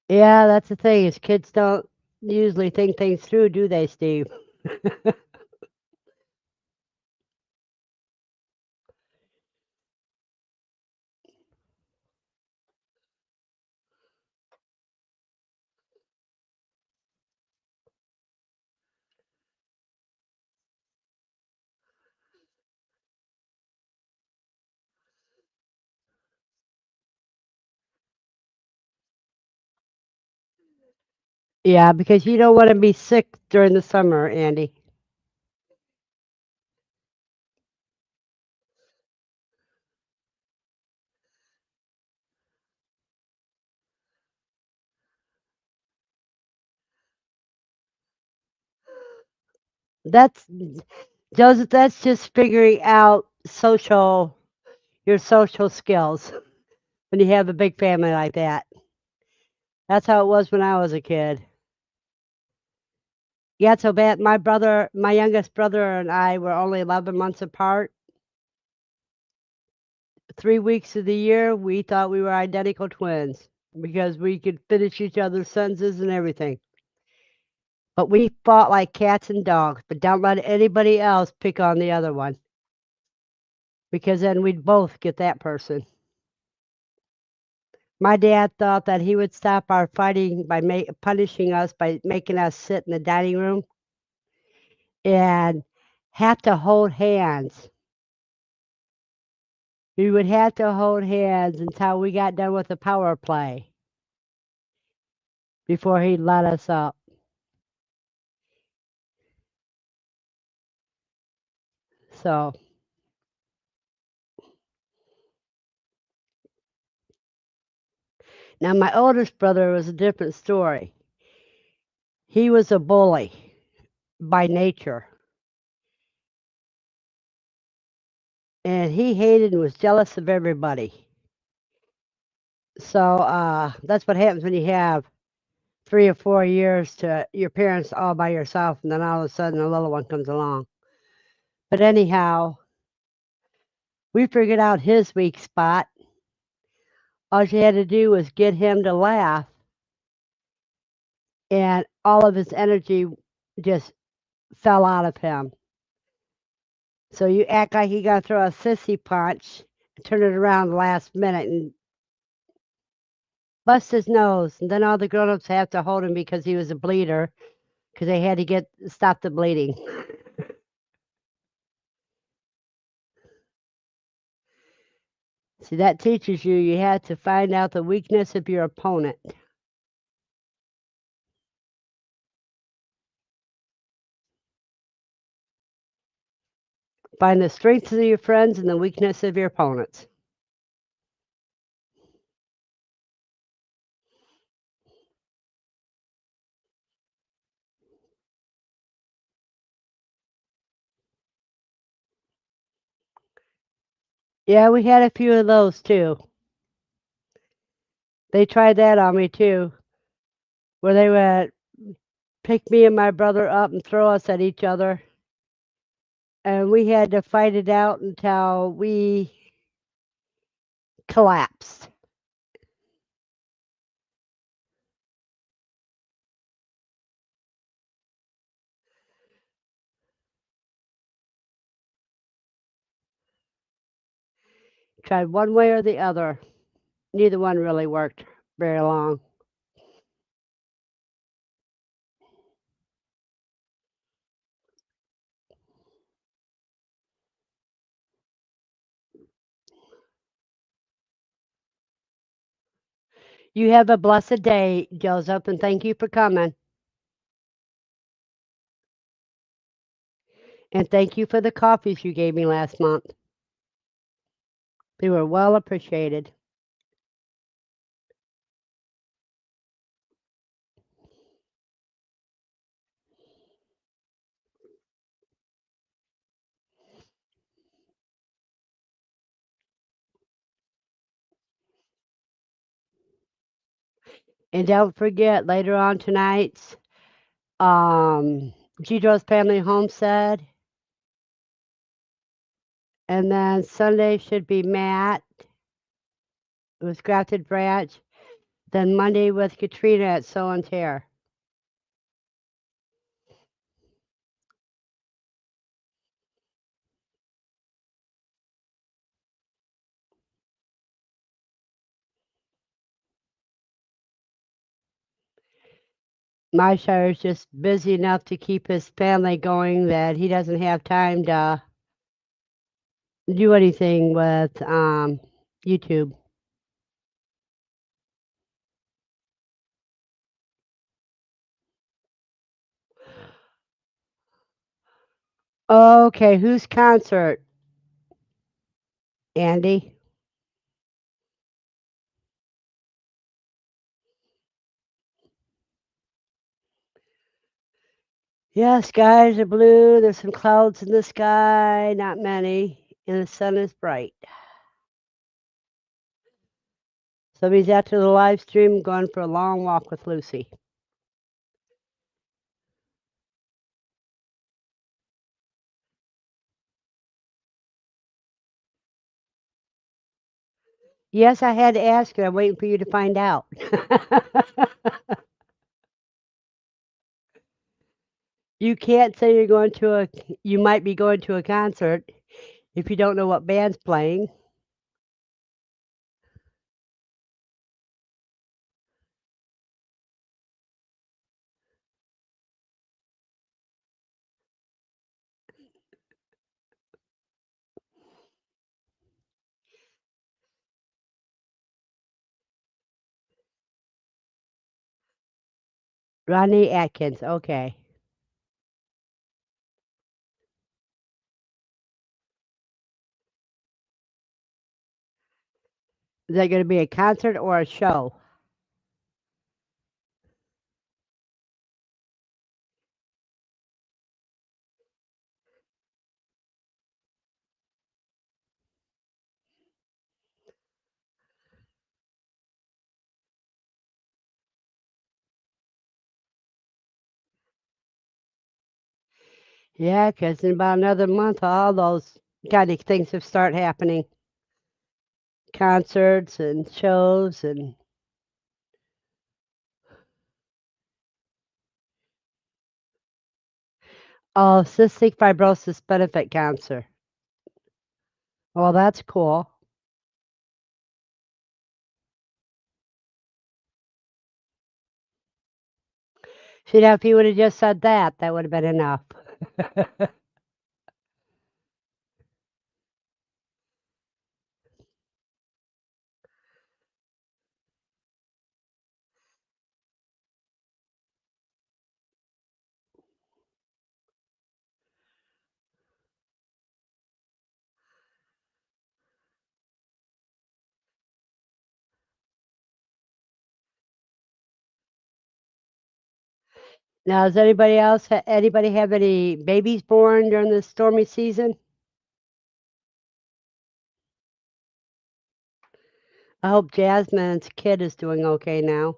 Yeah, that's the thing is kids don't usually think things through, do they, Steve? Yeah, because you don't want to be sick during the summer, Andy. That's Joseph, that's just figuring out your social skills when you have a big family like that. That's how it was when I was a kid. Yeah, so bad. My youngest brother and I were only 11 months apart. 3 weeks of the year, we thought we were identical twins because we could finish each other's sentences and everything. But we fought like cats and dogs, but don't let anybody else pick on the other one because then we'd both get that person. My dad thought that he would stop our fighting by punishing us by making us sit in the dining room and have to hold hands. We would have to hold hands until we got done with the power play before he'd let us up. So now my oldest brother was a different story. He was a bully by nature, and he hated and was jealous of everybody. So that's what happens when you have 3 or 4 years to your parents all by yourself, and then all of a sudden a little one comes along. But anyhow, we figured out his weak spot. All you had to do was get him to laugh, and all of his energy just fell out of him. So you act like you got to throw a sissy punch, turn it around the last minute, and bust his nose. And then all the grown-ups have to hold him because he was a bleeder, because they had to stop the bleeding. See, that teaches you have to find out the weakness of your opponent. Find the strengths of your friends and the weakness of your opponents. Yeah, we had a few of those too. They tried that on me too, where they would pick me and my brother up and throw us at each other, and we had to fight it out until we collapsed. Tried one way or the other. Neither one really worked very long. You have a blessed day, Joseph, and thank you for coming. And thank you for the coffees you gave me last month. They were well appreciated. And don't forget, later on tonight's Gidro's Family Homestead. And then Sunday should be Matt with Grafted Branch. Then Monday with Katrina at Sew and Tear. My Shire's just busy enough to keep his family going that he doesn't have time to do anything with YouTube. Okay, whose concert, Andy? Yeah, skies are blue. There's some clouds in the sky, not many, and the sun is bright. Somebody's after the live stream going for a long walk with Lucy. Yes, I had to ask her. I'm waiting for you to find out. You can't say you might be going to a concert if you don't know what band's playing. Ronnie Atkins. Okay. Is that going to be a concert or a show? Yeah, because in about another month, all those kind of things have start happening. Concerts and shows and cystic fibrosis benefit concert. Well, that's cool. See, now if you would have just said that, that would have been enough. Now, does anybody have any babies born during the stormy season? I hope Jasmine's kid is doing okay now.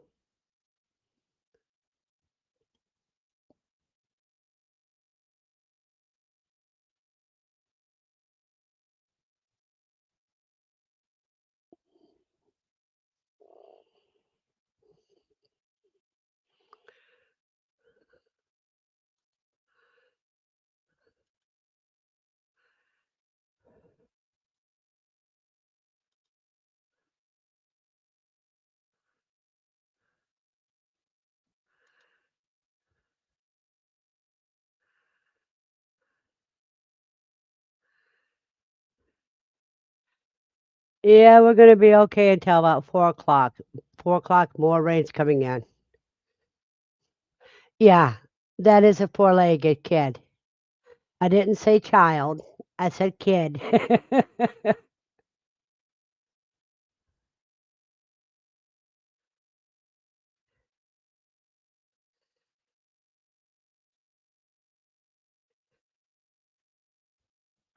Yeah, we're gonna be okay until about 4 o'clock. 4 o'clock, more rain's coming in. Yeah, that is a four-legged kid. I didn't say child. I said kid.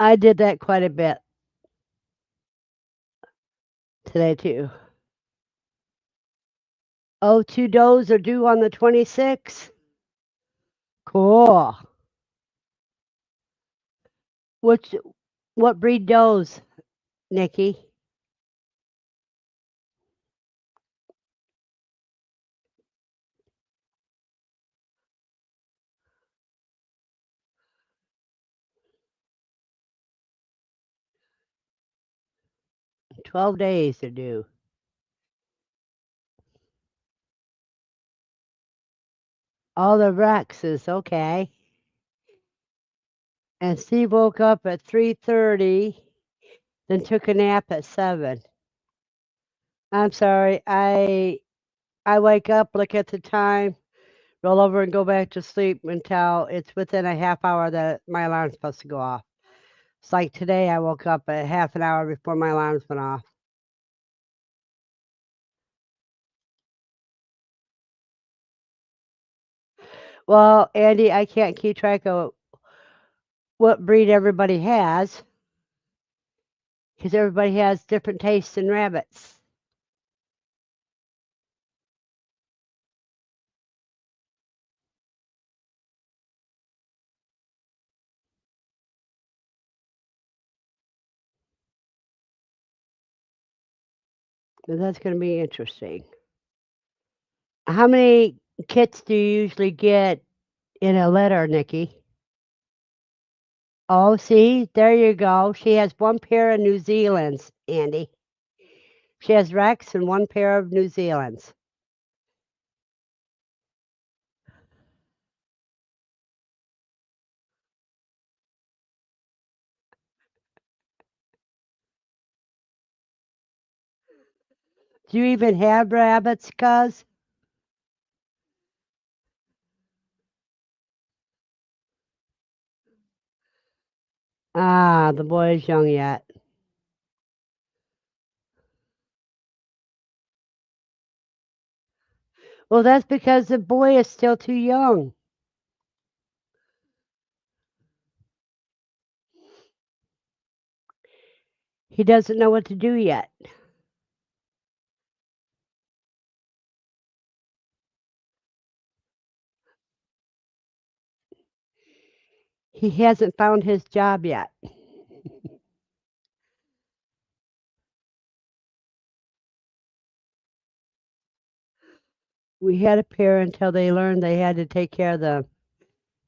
I did that quite a bit today too. Oh, two does are due on the 26th. Cool. Which what breed does, Nikki? 12 days are due. All the Rexes, okay. And Steve woke up at 3:30, then took a nap at 7. I'm sorry. I wake up, look at the time, roll over and go back to sleep until it's within a half hour that my alarm's supposed to go off. It's like today I woke up a half an hour before my alarms went off. Well, Andy, I can't keep track of what breed everybody has because everybody has different tastes in rabbits. So that's going to be interesting. How many kits do you usually get in a litter, Nikki? Oh, see, there you go. She has one pair of New Zealands, Andy. She has Rex and one pair of New Zealands. Do you even have rabbits, cuz? Ah, the boy is young yet. Well, that's because the boy is still too young. He doesn't know what to do yet. He hasn't found his job yet. We had a pair until they learned they had to take care of them.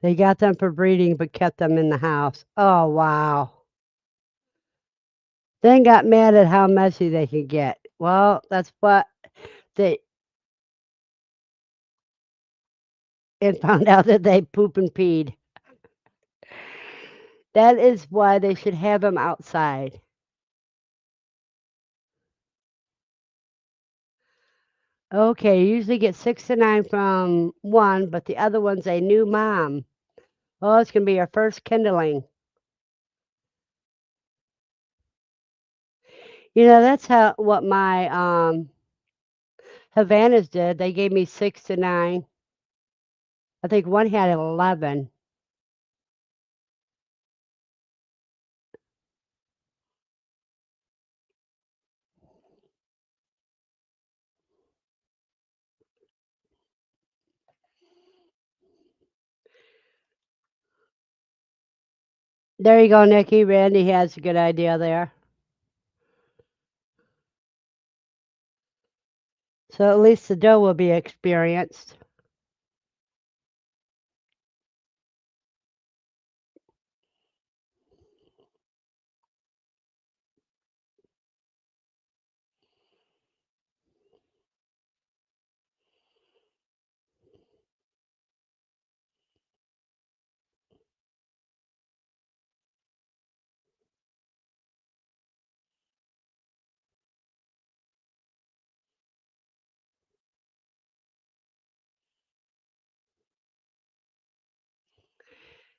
They got them for breeding, but kept them in the house. Oh, wow. Then got mad at how messy they could get. Well, that's what they, and found out that they poop and peed. That is why they should have them outside. Okay, you usually get 6 to 9 from one, but the other one's a new mom. Oh, it's gonna be our first kindling. You know, that's how what my Havanas did. They gave me 6 to 9. I think one had 11. There you go, Nikki. Randy has a good idea there. So at least the dough will be experienced.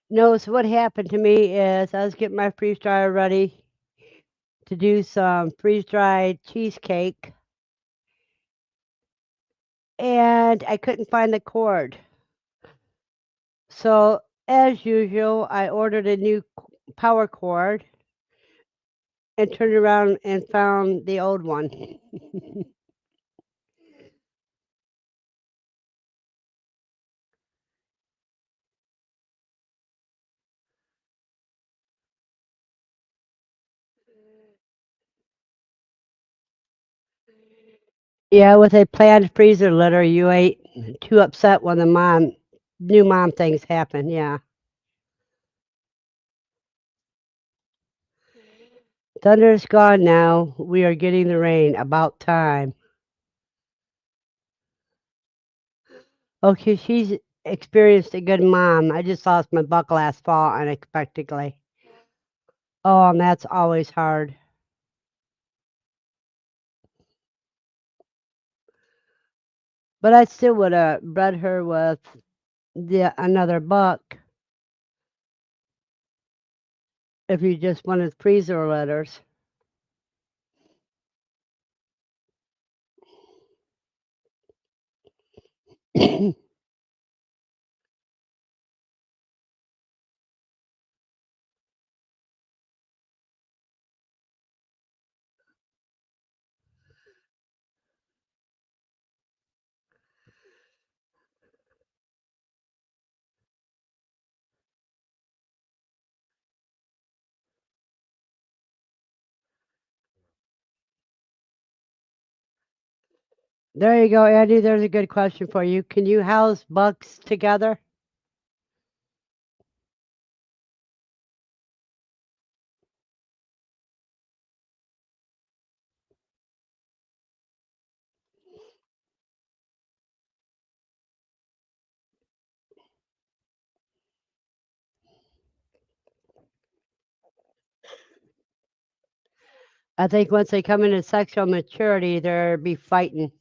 No, so what happened to me is I was getting my freeze dryer ready to do some freeze dried cheesecake, and I couldn't find the cord. So, as usual, I ordered a new power cord and turned around and found the old one. Yeah, with a planned freezer litter, you ain't too upset when the new mom things happen. Yeah. Thunder is gone now. We are getting the rain. About time. Okay, she's experienced a good mom. I just lost my buck last fall unexpectedly. Oh, and that's always hard. But I still would have bred her with another buck if you just wanted freezer litters. There you go, Andy. There's a good question for you. Can you house bucks together? I think once they come into sexual maturity, they'll be fighting.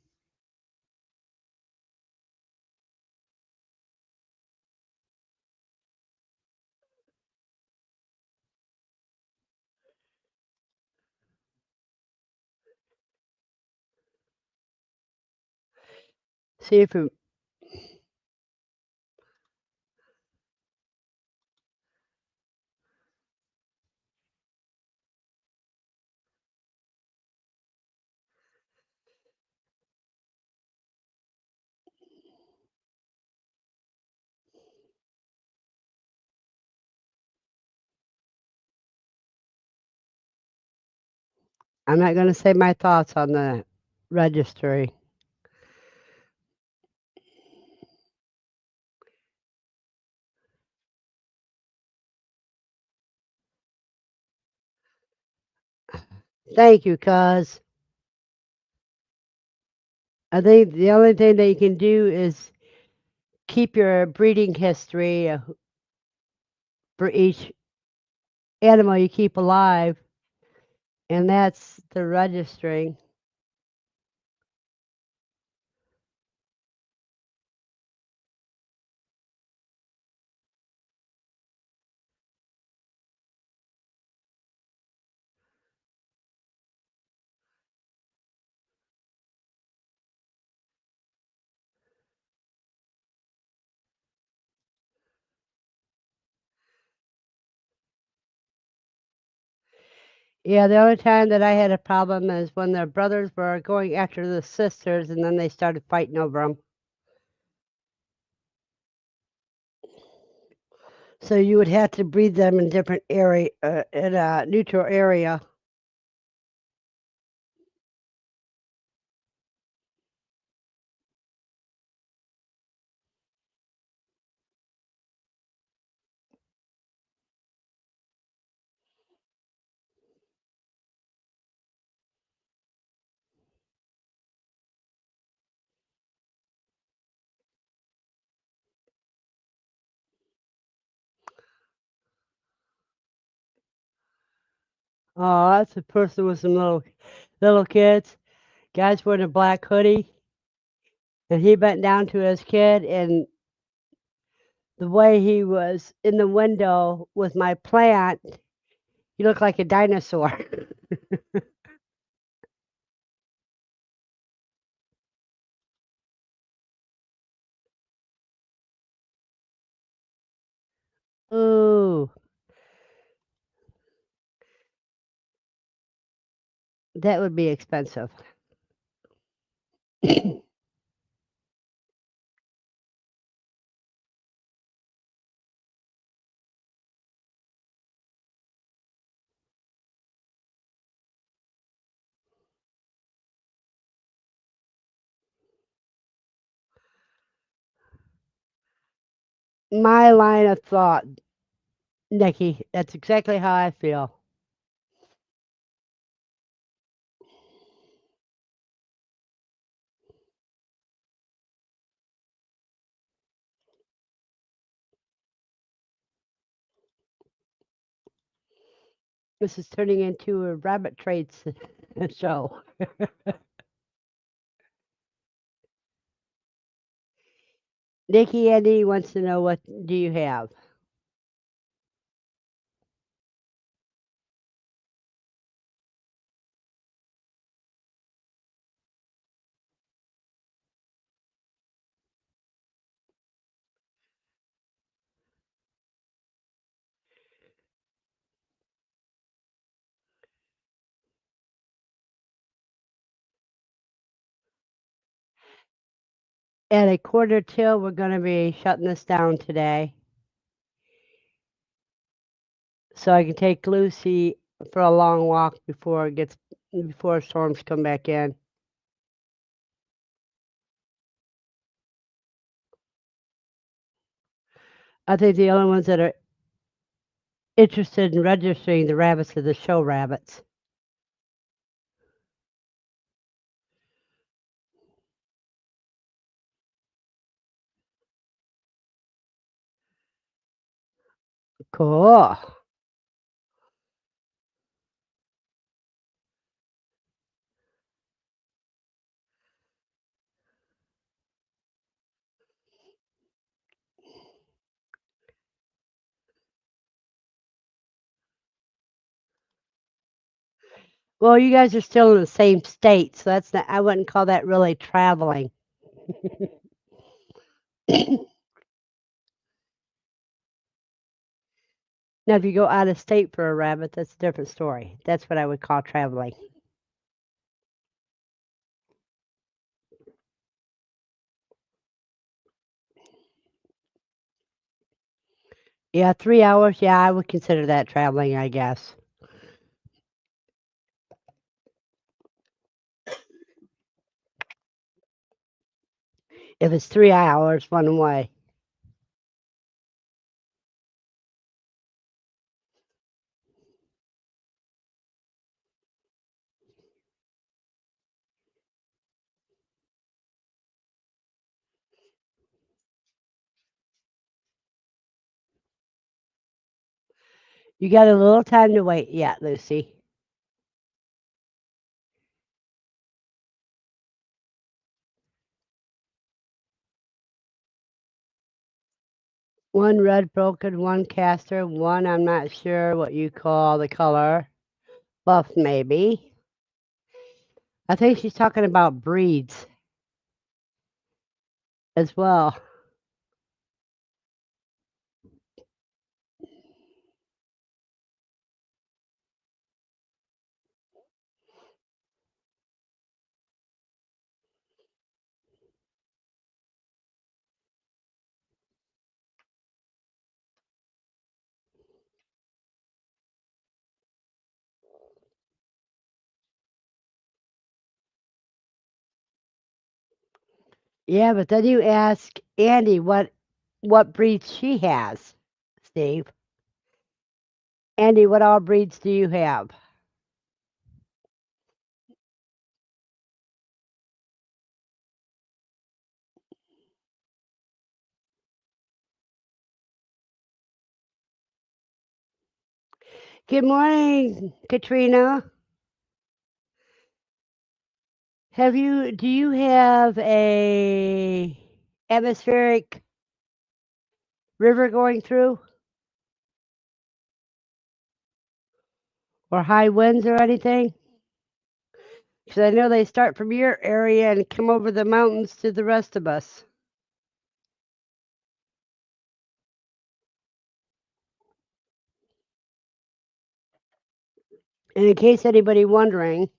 See if it, I'm not going to say my thoughts on the registry. Thank you, cuz I think the only thing that you can do is keep your breeding history for each animal you keep alive, and that's the registering. Yeah, the only time that I had a problem is when the brothers were going after the sisters, and then they started fighting over them. So you would have to breed them in different area, in a neutral area. Oh, that's a person with some little kids. Guy's wearing a black hoodie, and he bent down to his kid, and the way he was in the window with my plant, he looked like a dinosaur. Ooh, that would be expensive. My line of thought, Nikki, that's exactly how I feel. This is turning into a rabbit trades show. Nikki Andy wants to know, what do you have? At a quarter till, we're going to be shutting this down today, so I can take Lucy for a long walk before storms come back in. I think the only ones that are interested in registering the rabbits are the show rabbits. Cool. Well, you guys are still in the same state, so that's not, I wouldn't call that really traveling. Now, if you go out of state for a rabbit, that's a different story. That's what I would call traveling. Yeah, 3 hours. Yeah, I would consider that traveling, I guess. If it's 3 hours one way. You got a little time to wait yet, Lucy. One red broken, one caster, one I'm not sure what you call the color. Buff, maybe. I think she's talking about breeds as well. Yeah, but then you ask Andy what breeds she has, Steve. Andy, what all breeds do you have? Good morning, Katrina. Do you have a atmospheric river going through or high winds or anything? Because I know they start from your area and come over the mountains to the rest of us. And in case anybody wondering,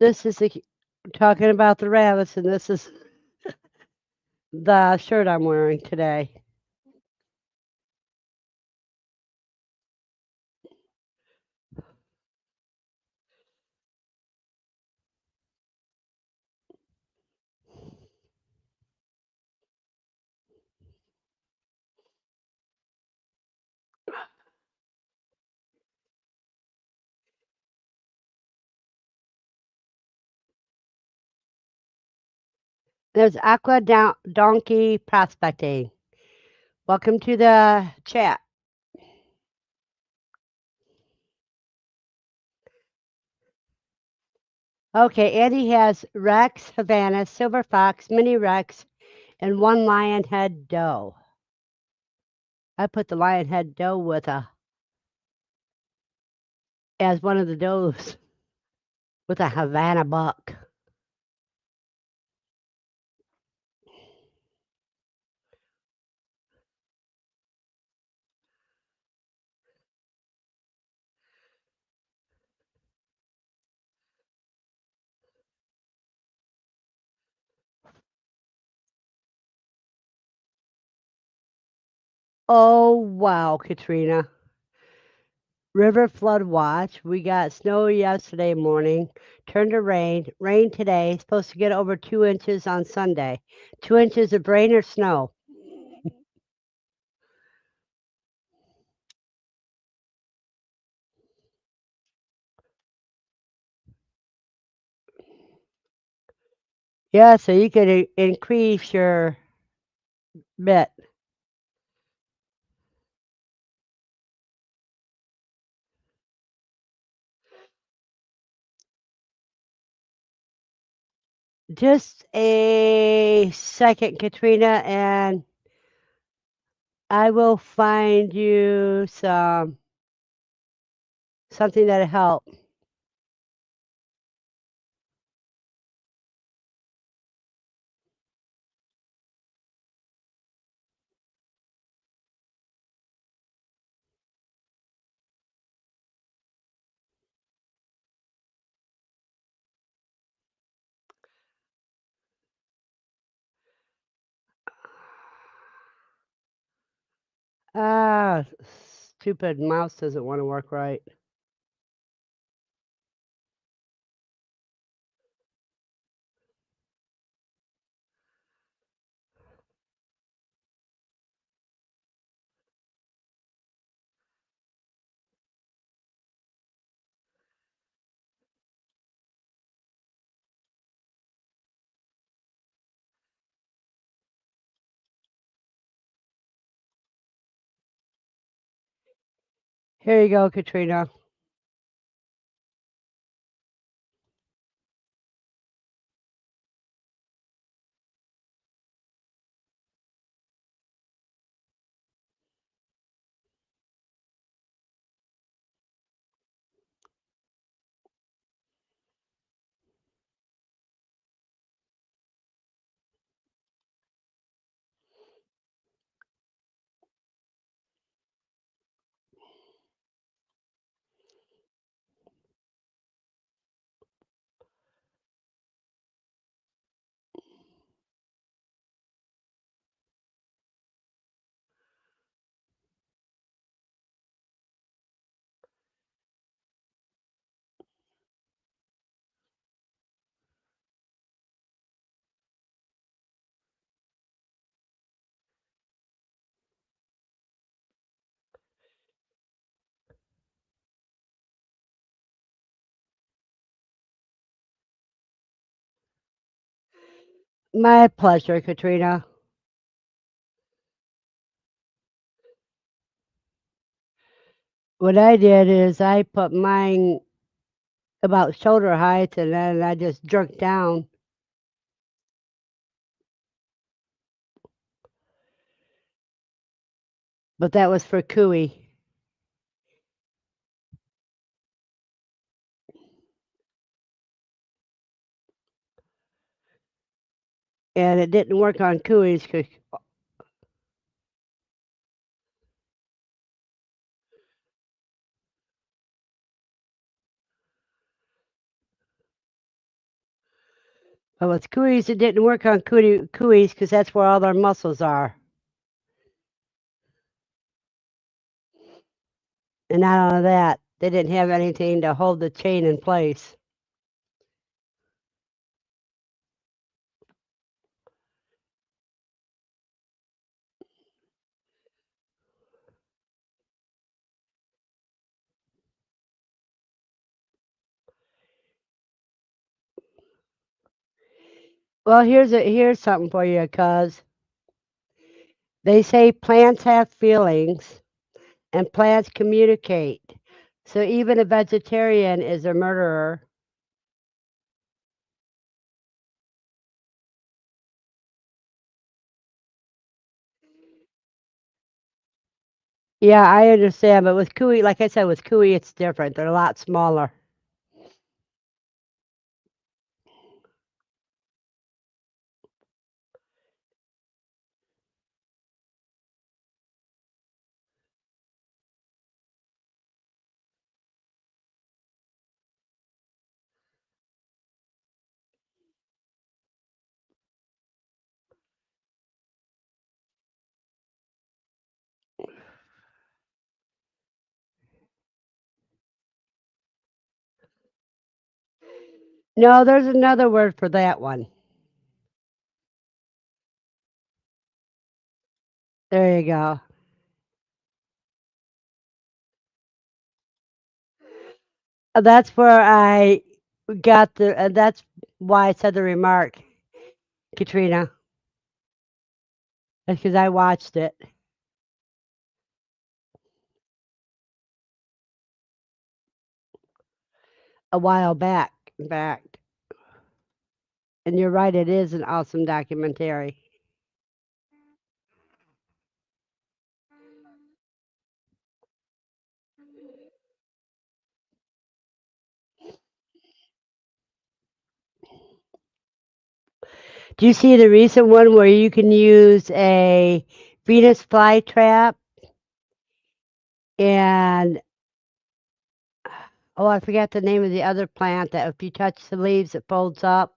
this is talking about the rabbits, and this is the shirt I'm wearing today. There's Aqua Donkey Prospecting. Welcome to the chat. Okay, Andy has Rex, Havana, Silver Fox, Mini Rex, and one lion head doe. I put the lion head doe with as one of the does with a Havana buck. Oh wow, Katrina. River flood watch. We got snow yesterday morning, turned to rain. Rain today. Supposed to get over 2 inches on Sunday. 2 inches of rain or snow. Yeah, so you could increase your bet. Just a second, Katrina, and I will find you something that'll help. Ah, stupid mouse doesn't want to work right. Here you go, Katrina. My pleasure, Katrina. What I did is I put mine about shoulder height and then I just jerked down. But that was for cooey. And it didn't work on cooeys 'cause but with cooeys it didn't work on cooeys because that's where all their muscles are. And not only that, they didn't have anything to hold the chain in place. Well, here's something for you, cuz they say plants have feelings and plants communicate. So even a vegetarian is a murderer. Yeah, I understand, but with cooey, like I said, with cooey, it's different. They're a lot smaller. No, there's another word for that one. There you go. That's where I got the. That's why I said the remark, Katrina, because I watched it a while back. In fact, and you're right, it is an awesome documentary. Do you see the recent one where you can use a Venus flytrap and oh, I forgot the name of the other plant that if you touch the leaves, it folds up,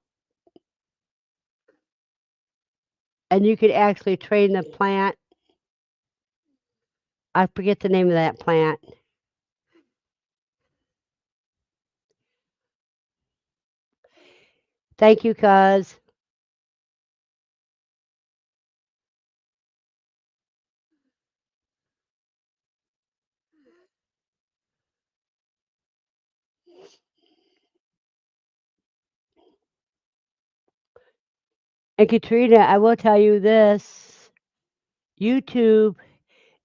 and you could actually train the plant. I forget the name of that plant. Thank you, cuz. And Katrina, I will tell you this: YouTube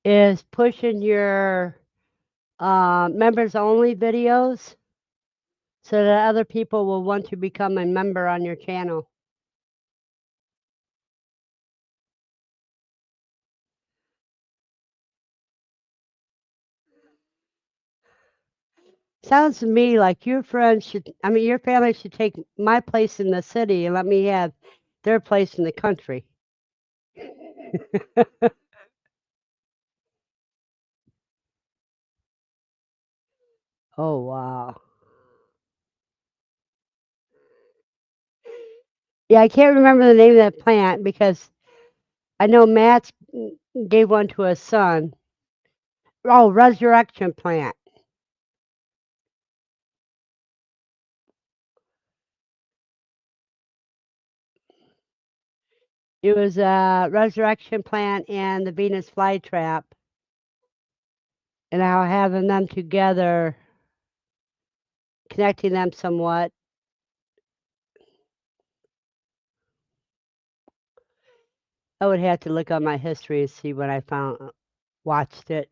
is pushing your members only videos so that other people will want to become a member on your channel. Sounds to me like your friends should, I mean, your family should take my place in the city and let me have their place in the country. Oh, wow. Yeah, I can't remember the name of that plant because I know Matt's gave one to his son. Oh, resurrection plant. It was a resurrection plant and the Venus flytrap, and how having them together, connecting them somewhat. I would have to look on my history and see when I watched it.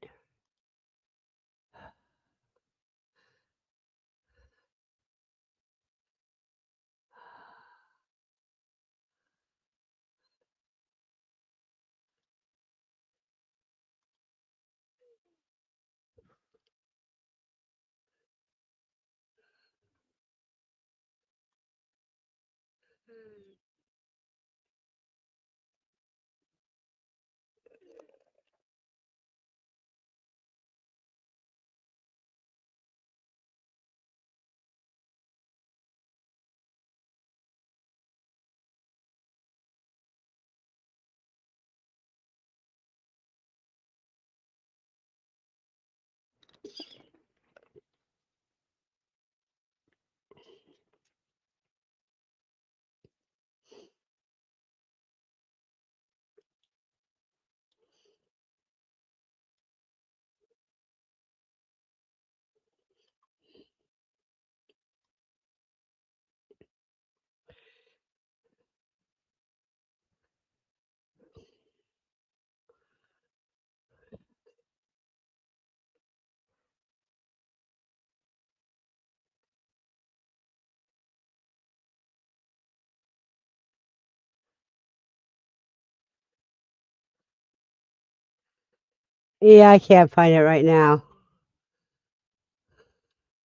Yeah, I can't find it right now,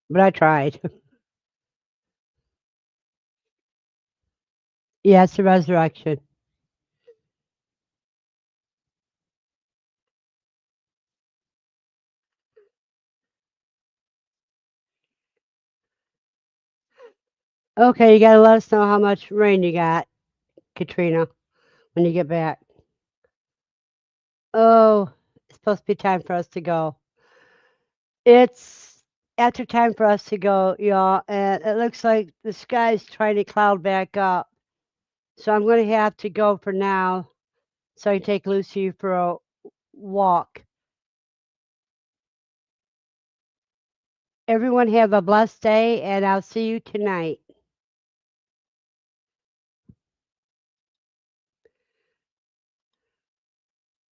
but I tried. Yeah, it's the resurrection. Okay, you gotta let us know how much rain you got, Katrina, when you get back. Oh, it's supposed to be time for us to go. It's after time for us to go, y'all, and it looks like the sky's trying to cloud back up. So I'm going to have to go for now so I can take Lucy for a walk. Everyone have a blessed day, and I'll see you tonight.